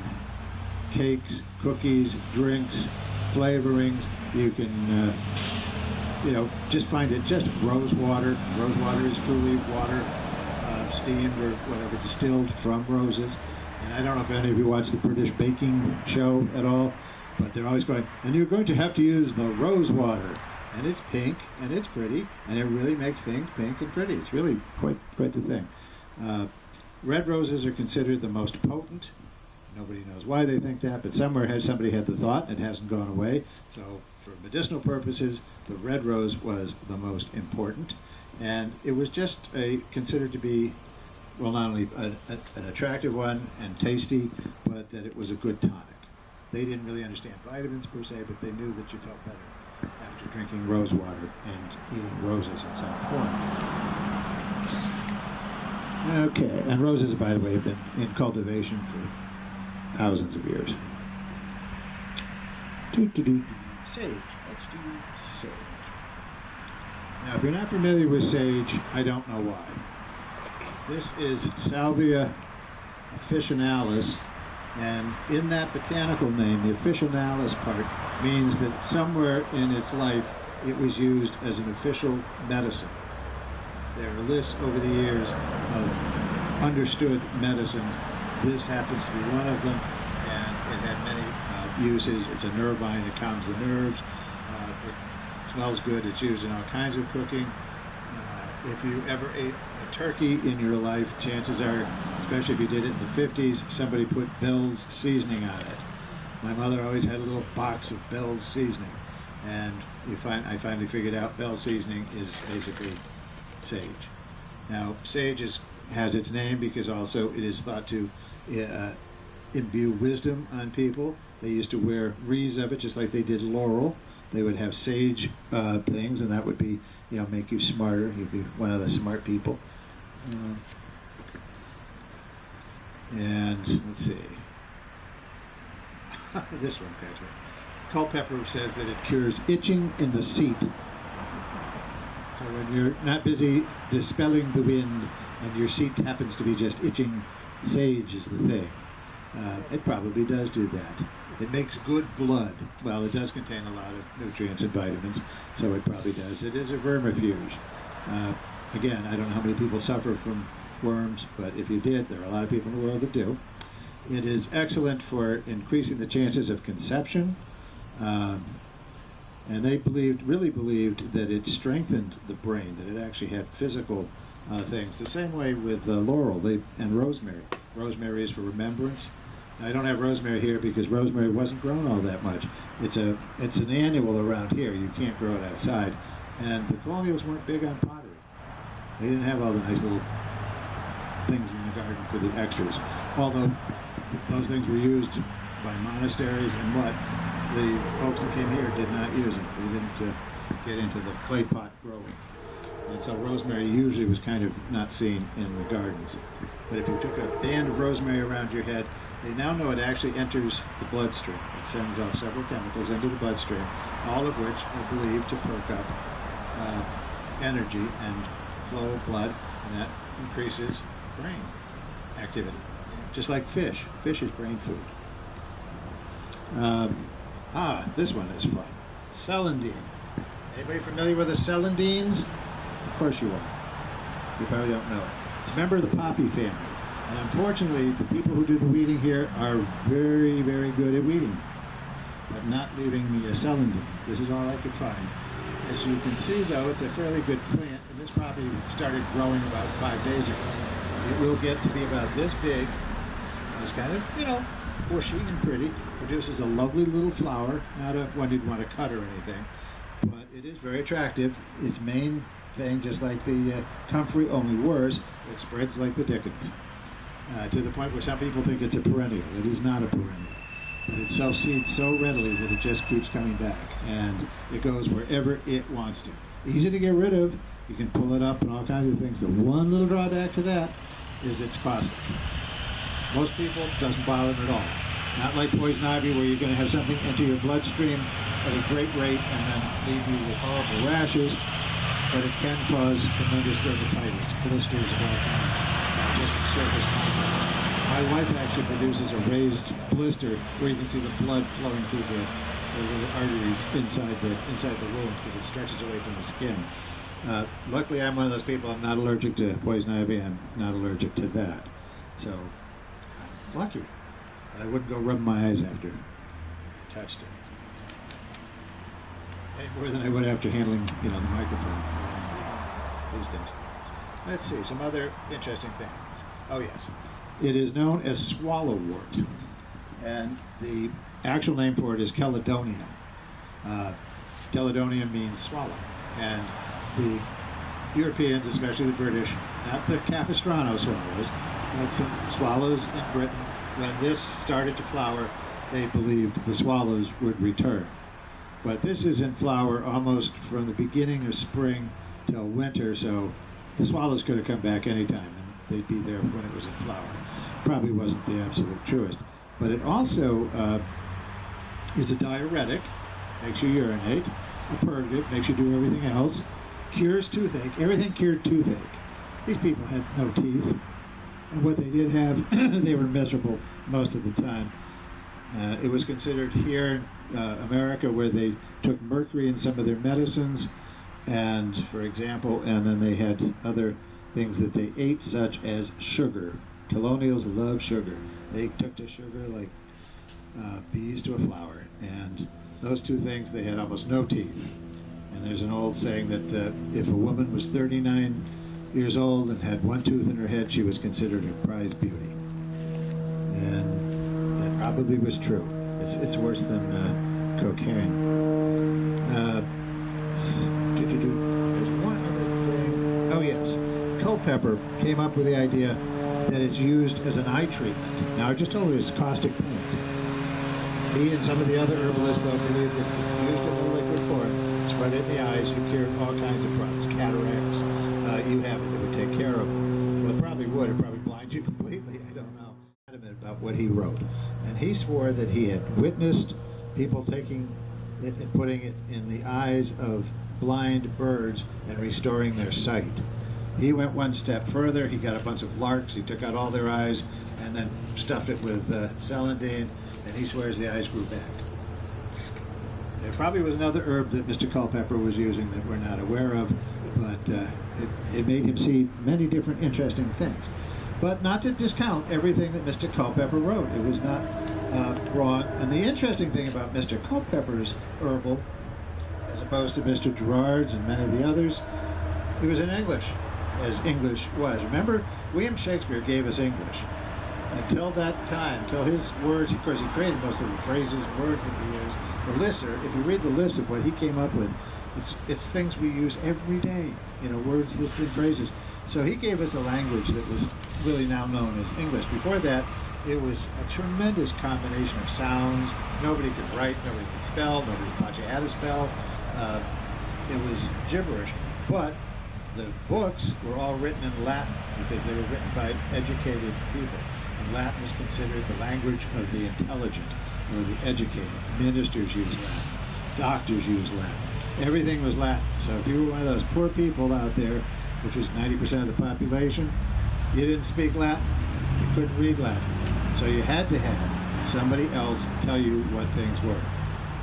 cakes, cookies, drinks, flavorings. You can just find it, just rose water. Rose water is truly water steamed or whatever, distilled from roses. And I don't know if any of you watch the British baking show at all, but they're always going, and you're going to have to use the rose water. And it's pink, and it's pretty, and it really makes things pink and pretty. It's really quite the thing. Red roses are considered the most potent. Nobody knows why they think that, but somewhere somebody had the thought, and it hasn't gone away. So for medicinal purposes, the red rose was the most important. And it was just considered to be, well, not only an attractive one and tasty, but that it was a good tonic. They didn't really understand vitamins per se, but they knew that you felt better after drinking rose water and eating roses in some form. Okay, and roses, by the way, have been in cultivation for thousands of years. Sage. Let's do sage. Now, if you're not familiar with sage, I don't know why. This is Salvia officinalis, and in that botanical name, the officinalis part means that somewhere in its life, it was used as an official medicine. There are lists over the years of understood medicines. This happens to be one of them, and it had many uses. It's a nervine, it calms the nerves. It smells good. It's used in all kinds of cooking. If you ever ate a turkey in your life, chances are, especially if you did it in the 50s, somebody put Bell's seasoning on it. My mother always had a little box of Bell's seasoning, and I finally figured out Bell's seasoning is basically sage. Now, sage has its name because also it is thought to imbue wisdom on people. They used to wear wreaths of it just like they did laurel. They would have sage things, and that would be make you smarter. You'll be one of the smart people. And let's see. This one, Patrick. Culpeper says that it cures itching in the seat. So when you're not busy dispelling the wind and your seat happens to be just itching, sage is the thing. It probably does do that. It makes good blood. Well, it does contain a lot of nutrients and vitamins, so it probably does. It is a vermifuge. Again, I don't know how many people suffer from worms, but if you did, there are a lot of people in the world that do. It is excellent for increasing the chances of conception, and they really believed that it strengthened the brain, that it actually had physical things. The same way with laurel and rosemary. Rosemary is for remembrance. I don't have rosemary here because rosemary wasn't grown all that much. It's an annual around here. You can't grow it outside. And the colonials weren't big on pottery. They didn't have all the nice little things in the garden for the extras. Although those things were used by monasteries and the folks that came here did not use them. They didn't get into the clay pot growing. And so rosemary usually was kind of not seen in the gardens. But if you took a band of rosemary around your head, they now know it actually enters the bloodstream. It sends off several chemicals into the bloodstream, all of which are believed to perk up energy and flow of blood, and that increases brain activity. Just like fish. Fish is brain food. This one is fun. Celandine. Anybody familiar with the celandines? Of course you are. You probably don't know it. It's a member of the poppy family. And unfortunately, the people who do the weeding here are very, very good at weeding, but not leaving the celandine. This is all I could find. As you can see, though, it's a fairly good plant, and this poppy started growing about 5 days ago. It will get to be about this big. It's kind of, bushy and pretty. Produces a lovely little flower, not one you'd want to cut or anything, but it is very attractive. Its main thing, just like the comfrey, only worse, it spreads like the dickens. To the point where some people think it's a perennial. It is not a perennial. But it sells seeds so readily that it just keeps coming back. And it goes wherever it wants to. Easy to get rid of. You can pull it up and all kinds of things. The one little drawback to that is it's caustic. Most people, doesn't bother them at all. Not like poison ivy, where you're going to have something enter your bloodstream at a great rate and then leave you with horrible rashes. But it can cause tremendous dermatitis, blisters of all kinds. Just surface contact. My wife actually produces a raised blister where you can see the blood flowing through the little arteries inside the wound because it stretches away from the skin. Luckily, I'm one of those people. I'm not allergic to poison ivy. I'm not allergic to that. So, I'm lucky. But I wouldn't go rubbing my eyes after I touched it. Any more than I would after handling, the microphone these days. Let's see, some other interesting things. Oh, yes. It is known as swallowwort, and the actual name for it is Chelidonium. Chelidonium means swallow, and the Europeans, especially the British, not the Capistrano swallows, but some swallows in Britain, when this started to flower, they believed the swallows would return. But this is in flower almost from the beginning of spring till winter, so the swallows could have come back anytime, and they'd be there when it was in flower. Probably wasn't the absolute truest. But it also is a diuretic, makes you urinate, a purgative, makes you do everything else, cures toothache. Everything cured toothache. These people had no teeth, and what they did have, they were miserable most of the time. It was considered here in America where they took mercury in some of their medicines, and for example, and then they had other things that they ate, such as sugar. Colonials love sugar. They took to sugar like bees to a flower, and those two things, they had almost no teeth. And there's an old saying that if a woman was 39 years old and had one tooth in her head, she was considered a prized beauty. And that probably was true. It's worse than cocaine. There's one other thing. Oh yes, Culpeper came up with the idea that it's used as an eye treatment. Now I just told you it's caustic paint. He and some of the other herbalists, though, believe that if you used it in a liquid form, but in the eyes you cure all kinds of problems, cataracts, you have it, would take care of them. Well, it probably would, it probably blind you completely, I don't know. Adamant about what he wrote. And he swore that he had witnessed people taking it and putting it in the eyes of blind birds and restoring their sight. He went one step further. He got a bunch of larks, he took out all their eyes and then stuffed it with celandine, and he swears the eyes grew back. There probably was another herb that Mr. Culpeper was using that we're not aware of, but it made him see many different interesting things. But not to discount everything that Mr. Culpeper wrote. It was not wrong. And the interesting thing about Mr. Culpeper's herbal, as opposed to Mr. Gerard's and many of the others, it was in English, as English was. Remember, William Shakespeare gave us English. Until that time, until his words, of course he created most of the phrases and words that we use. The list, if you read the list of what he came up with, it's things we use every day, you know, words and phrases. So he gave us a language that was really now known as English. Before that, it was a tremendous combination of sounds. Nobody could write, nobody could spell, nobody thought you had to spell. It was gibberish. But the books were all written in Latin because they were written by educated people. And Latin was considered the language of the intelligent or the educated. Ministers used Latin. Doctors used Latin. Everything was Latin. So if you were one of those poor people out there, which was 90% of the population, you didn't speak Latin. You couldn't read Latin. So you had to have somebody else tell you what things were.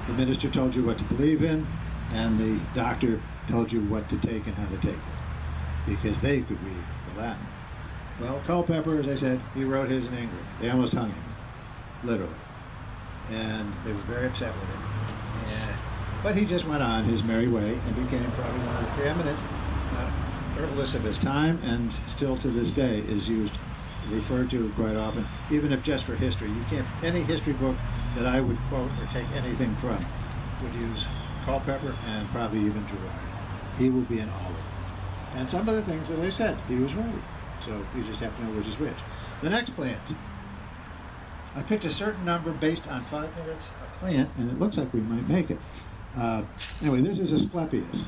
The minister told you what to believe in, and the doctor told you what to take and how to take it, because they could read the Latin. Well, Culpeper, as I said, he wrote his in England. They almost hung him, literally. And they were very upset with him. But he just went on his merry way and became probably one of the preeminent herbalists of his time, and still to this day is used, referred to quite often, even if just for history. You can't, any history book that I would quote or take anything from would use Culpeper and probably even Gerard. He will be in all of them. And some of the things that I said, he was right. So you just have to know which is which. The next plant. I picked a certain number based on 5 minutes a plant, and it looks like we might make it. Anyway, this is Asclepius.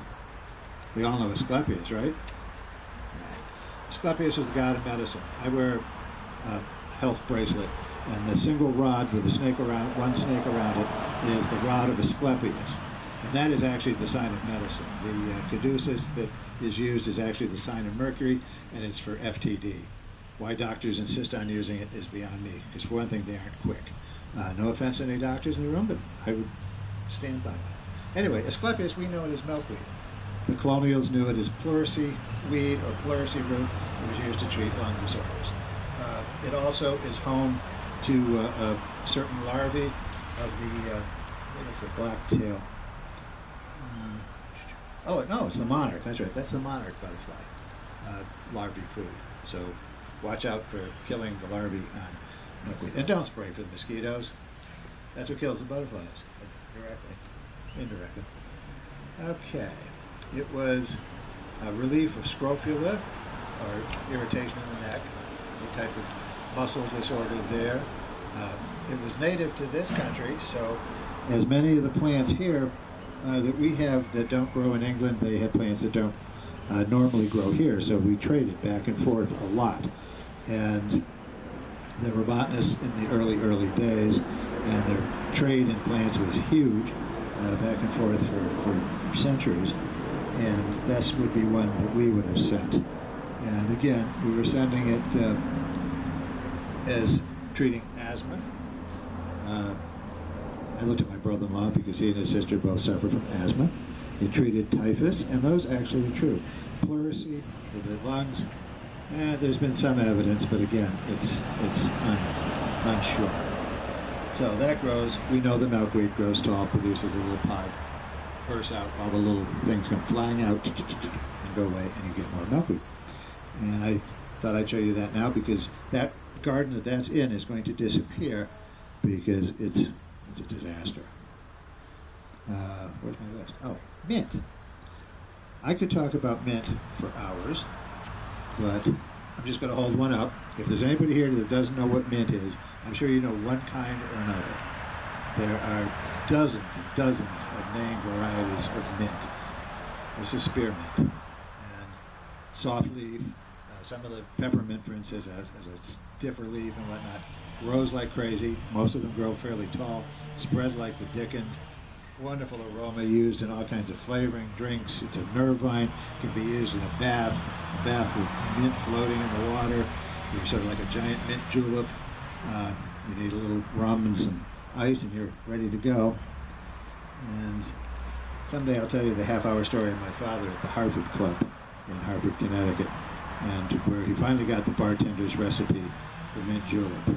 We all know Asclepius, right? Asclepius is the god of medicine. I wear a health bracelet, and the single rod with a snake around, one snake around it, is the rod of Asclepius. And that is actually the sign of medicine. The caduceus that is used is actually the sign of Mercury, and it's for FTD. Why doctors insist on using it is beyond me, because for one thing, they aren't quick. No offense to any doctors in the room, but I would stand by that. Anyway, Asclepius, we know it as milkweed. The colonials knew it as pleurisy weed or pleurisy root. It was used to treat lung disorders. It also is home to certain larvae of the, what is the blacktail? Oh, no, it's the monarch. That's right. That's the monarch butterfly larvae food. So watch out for killing the larvae on milkweed. And don't spray for the mosquitoes. That's what kills the butterflies, directly, indirectly. Okay. It was a relief of scrofula, or irritation in the neck, a type of muscle disorder there. It was native to this country, so as many of the plants here that we have that don't grow in England, they have plants that don't normally grow here, so we traded back and forth a lot. And there were botanists in the early days, and their trade in plants was huge, back and forth for centuries. And this would be one that we would have sent. And again, we were sending it as treating asthma. I looked at my brother-in-law because he and his sister both suffered from asthma. It treated typhus, and those actually are true. Pleurisy for the lungs, there's been some evidence, but again, it's unsure. So that grows. We know the milkweed grows tall, produces a little pod, bursts out, all the little things come flying out and go away, and you get more milkweed. And I thought I'd show you that now because that garden that that's in is going to disappear because it's a disaster. Where's my list? Oh, mint. I could talk about mint for hours, but I'm just going to hold one up. If there's anybody here that doesn't know what mint is, I'm sure you know one kind or another. There are dozens and dozens of named varieties of mint. This is spearmint. And soft leaf, some of the peppermint, for instance, has a stiffer leaf and whatnot, grows like crazy. Most of them grow fairly tall, spread like the dickens. Wonderful aroma, used in all kinds of flavoring drinks. It's a nerve vine, can be used in a bath with mint floating in the water. You're sort of like a giant mint julep. You need a little rum and some ice and you're ready to go. And someday I'll tell you the half-hour story of my father at the Harvard Club in Hartford, Connecticut, and where he finally got the bartender's recipe for mint julep.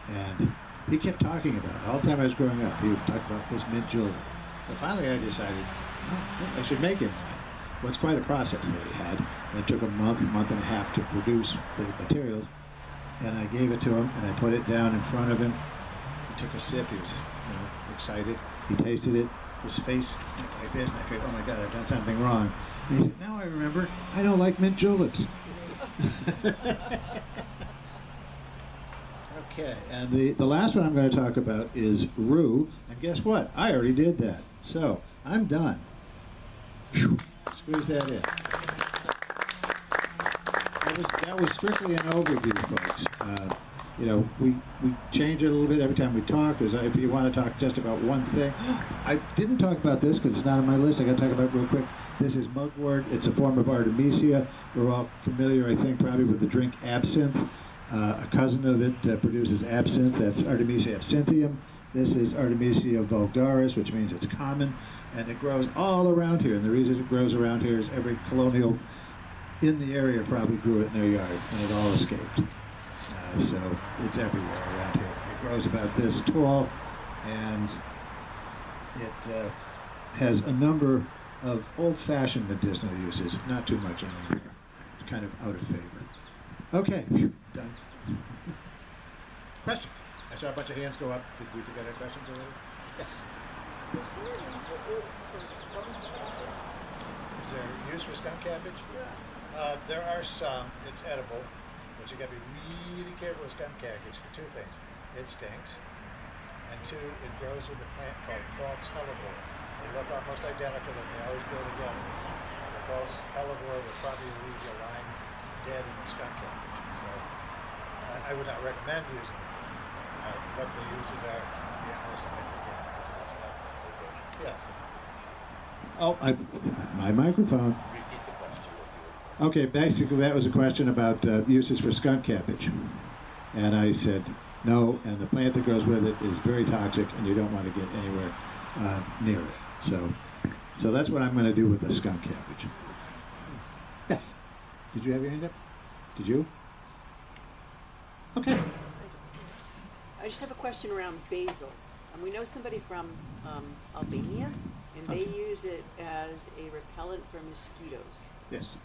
And he kept talking about it. All the time I was growing up, he would talk about this mint julep. So finally I decided, I should make him one. Well, it's quite a process that he had. And it took a month and a half to produce the materials. And I gave it to him, and I put it down in front of him. He took a sip. He was, excited. He tasted it. His face went like this, and I figured, oh my God, I've done something wrong. And he said, now I remember, I don't like mint juleps. Okay, and the last one I'm going to talk about is rue. And guess what? I already did that. So, I'm done. Whew. Squeeze that in. That was strictly an overview, folks. We change it a little bit every time we talk. If you want to talk just about one thing. I didn't talk about this because it's not on my list. I got to talk about it real quick. This is mugwort. It's a form of Artemisia. We're all familiar, I think, probably with the drink absinthe. A cousin of it produces absinthe. That's Artemisia absinthium. This is Artemisia vulgaris, which means it's common. And it grows all around here. And the reason it grows around here is every colonial in the area probably grew it in their yard, and it all escaped. So it's everywhere around here. It grows about this tall, and it has a number of old-fashioned medicinal uses, not too much anymore. It's kind of out of favor. Okay, done. Questions? I saw a bunch of hands go up. Did we forget our questions already? Yes. Is there use for skunk cabbage? Yeah. There are some. It's edible, but you got to be really careful with skunk cabbage for two things. It stinks, and two, it grows with a plant called false hellebore. They look almost identical, and they always grow together. The false hellebore will probably leave you lying dead in the skunk cabbage. So I would not recommend using it. What the uses are, to be honest, I forget. Yeah. Oh, my microphone. Repeat the question. Okay, basically that was a question about uses for skunk cabbage. And I said no, and the plant that grows with it is very toxic, and you don't want to get anywhere near it. So that's what I'm going to do with the skunk cabbage. Yes. Did you have your hand up? Did you? Okay. I just have a question around basil. We know somebody from Albania, and they use it as a repellent for mosquitoes. Yes.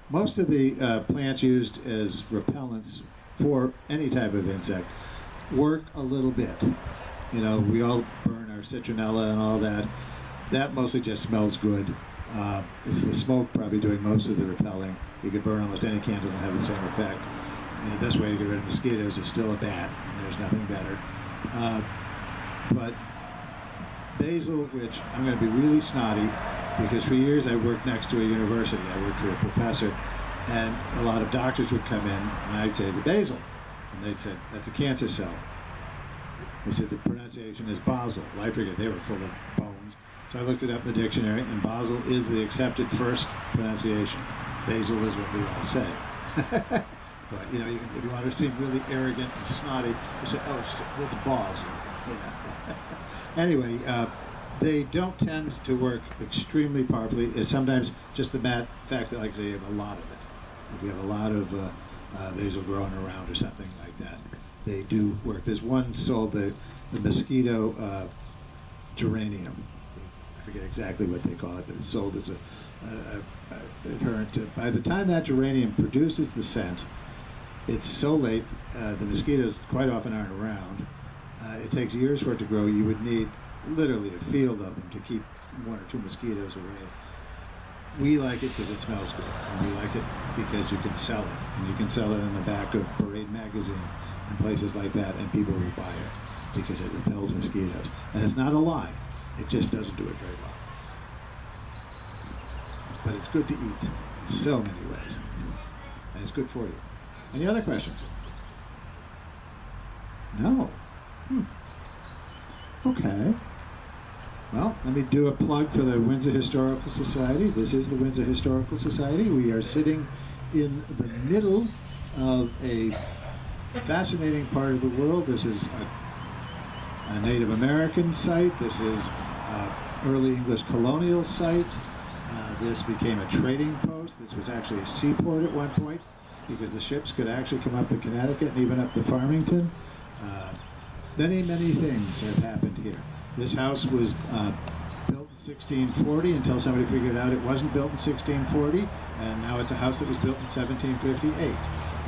Most of the plants used as repellents for any type of insect work a little bit. We all burn our citronella and all that. That mostly just smells good. It's the smoke probably doing most of the repelling. You could burn almost any candle and have the same effect. And the best way to get rid of mosquitoes is still a bat, and there's nothing better. But basil, which I'm going to be really snotty, because for years I worked next to a university. I worked for a professor, and a lot of doctors would come in, and I'd say, the basil. And they'd say, that's a cancer cell. They said the pronunciation is basil. Well, I figured they were full of bones. So I looked it up in the dictionary, and basil is the accepted first pronunciation. Basil is what we all say. But, if you want to seem really arrogant and snotty, you say, oh, that's basil. Anyway, they don't tend to work extremely powerfully. It's sometimes just the fact that, like I say, you have a lot of it. If you have a lot of basil growing around or something like that, they do work. There's one sold, the mosquito geranium. I forget exactly what they call it, but it's sold as a adherent. By the time that geranium produces the scent, it's so late, the mosquitoes quite often aren't around. It takes years for it to grow. You would need literally a field of them to keep one or two mosquitoes away. We like it because it smells good, and we like it because you can sell it. And you can sell it in the back of Parade magazine and places like that, and people will buy it because it repels mosquitoes. And it's not a lie. It just doesn't do it very well. but it's good to eat in so many ways. And it's good for you. Any other questions? No. Okay. Well, let me do a plug for the Windsor Historical Society. This is the Windsor Historical Society. We are sitting in the middle of a fascinating part of the world. This is a Native American site. This is early English colonial site. This became a trading post. This was actually a seaport at one point because the ships could actually come up the Connecticut and even up to Farmington. Many, many things have happened here. This house was built in 1640 until somebody figured out it wasn't built in 1640, and now it's a house that was built in 1758.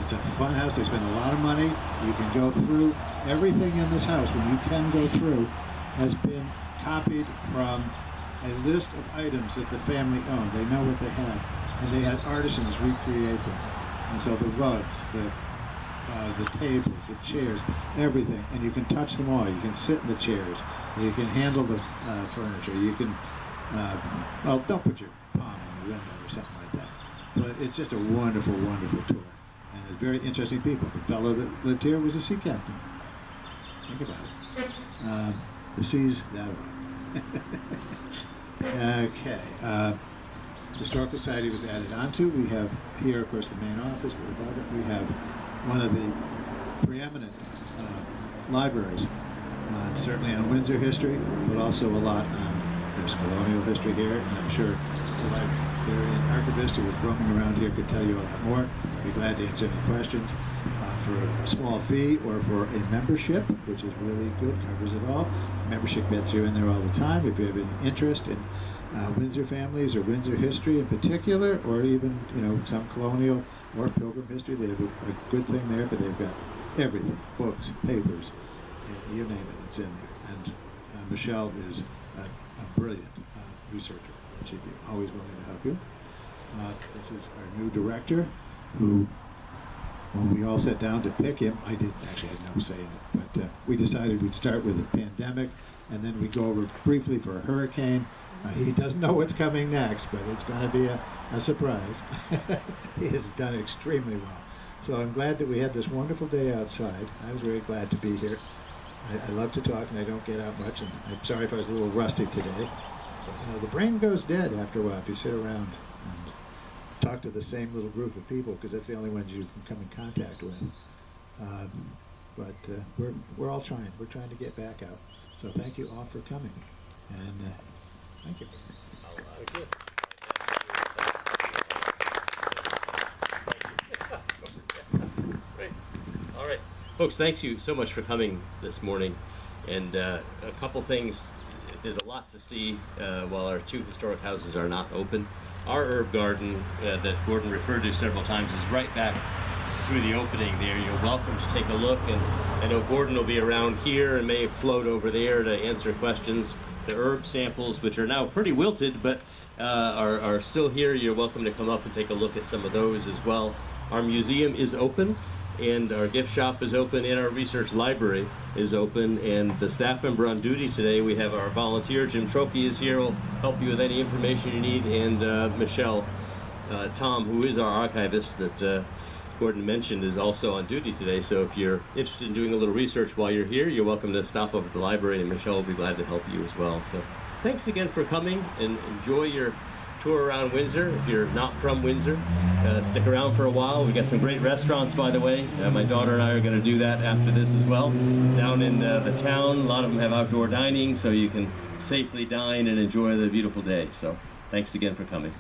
It's a fun house. They spent a lot of money. You can go through. Everything in this house, when you can go through, has been copied from a list of items that the family owned. They know what they had, and they had artisans recreate them. And so the rugs, the tables, the chairs, everything, and you can touch them all. You can sit in the chairs. You can handle the furniture. You can, well, don't put your palm on the window or something like that. But it's just a wonderful, wonderful tour. And it's very interesting people. The fellow that lived here was a sea captain. Think about it. The sea's that way. Okay. Historical Society was added onto. We have here, of course, the main office. But above it, we have one of the preeminent libraries, certainly on Windsor history, but also a lot on there's colonial history here, and I'm sure the librarian archivist who was roaming around here could tell you a lot more. I'd be glad to answer any questions. For a small fee or for a membership, which is really good, covers it all. Membership gets you in there all the time. If you have any interest in Windsor families or Windsor history in particular, or even some colonial or pilgrim history, they have a good thing there, but they've got everything, books, papers, you name it, it's in there. And Michelle is a brilliant researcher. She'd be always willing to help you. This is our new director, who, when we all sat down to pick him, I didn't actually have no say in it, but we decided we'd start with a pandemic, and then we'd go over briefly for a hurricane. He doesn't know what's coming next, but it's going to be a surprise. He has done extremely well. So I'm glad that we had this wonderful day outside. I was very glad to be here. I love to talk, and I don't get out much, and I'm sorry if I was a little rusty today. But, the brain goes dead after a while if you sit around and talk to the same little group of people, because that's the only ones you can come in contact with. But we're all trying. We're trying to get back out. So thank you all for coming, and thank you. Thank you. Great. All right, folks. Thank you so much for coming this morning, and a couple things. There's a lot to see while our two historic houses are not open. Our herb garden that Gordon referred to several times is right back through the opening there. You're welcome to take a look, and I know Gordon will be around here and may float over there to answer questions. The herb samples, which are now pretty wilted, but are still here. You're welcome to come up and take a look at some of those as well. Our museum is open, and our gift shop is open, and our research library is open, and the staff member on duty today, we have our volunteer, Jim Trokey is here, will help you with any information you need, and Michelle, Tom, who is our archivist that Gordon mentioned, is also on duty today, so if you're interested in doing a little research while you're here, you're welcome to stop over at the library, and Michelle will be glad to help you as well. So thanks again for coming, and enjoy your tour around Windsor. If you're not from Windsor, stick around for a while. We've got some great restaurants, by the way. My daughter and I are going to do that after this as well. Down in the town, a lot of them have outdoor dining, so you can safely dine and enjoy the beautiful day. So thanks again for coming.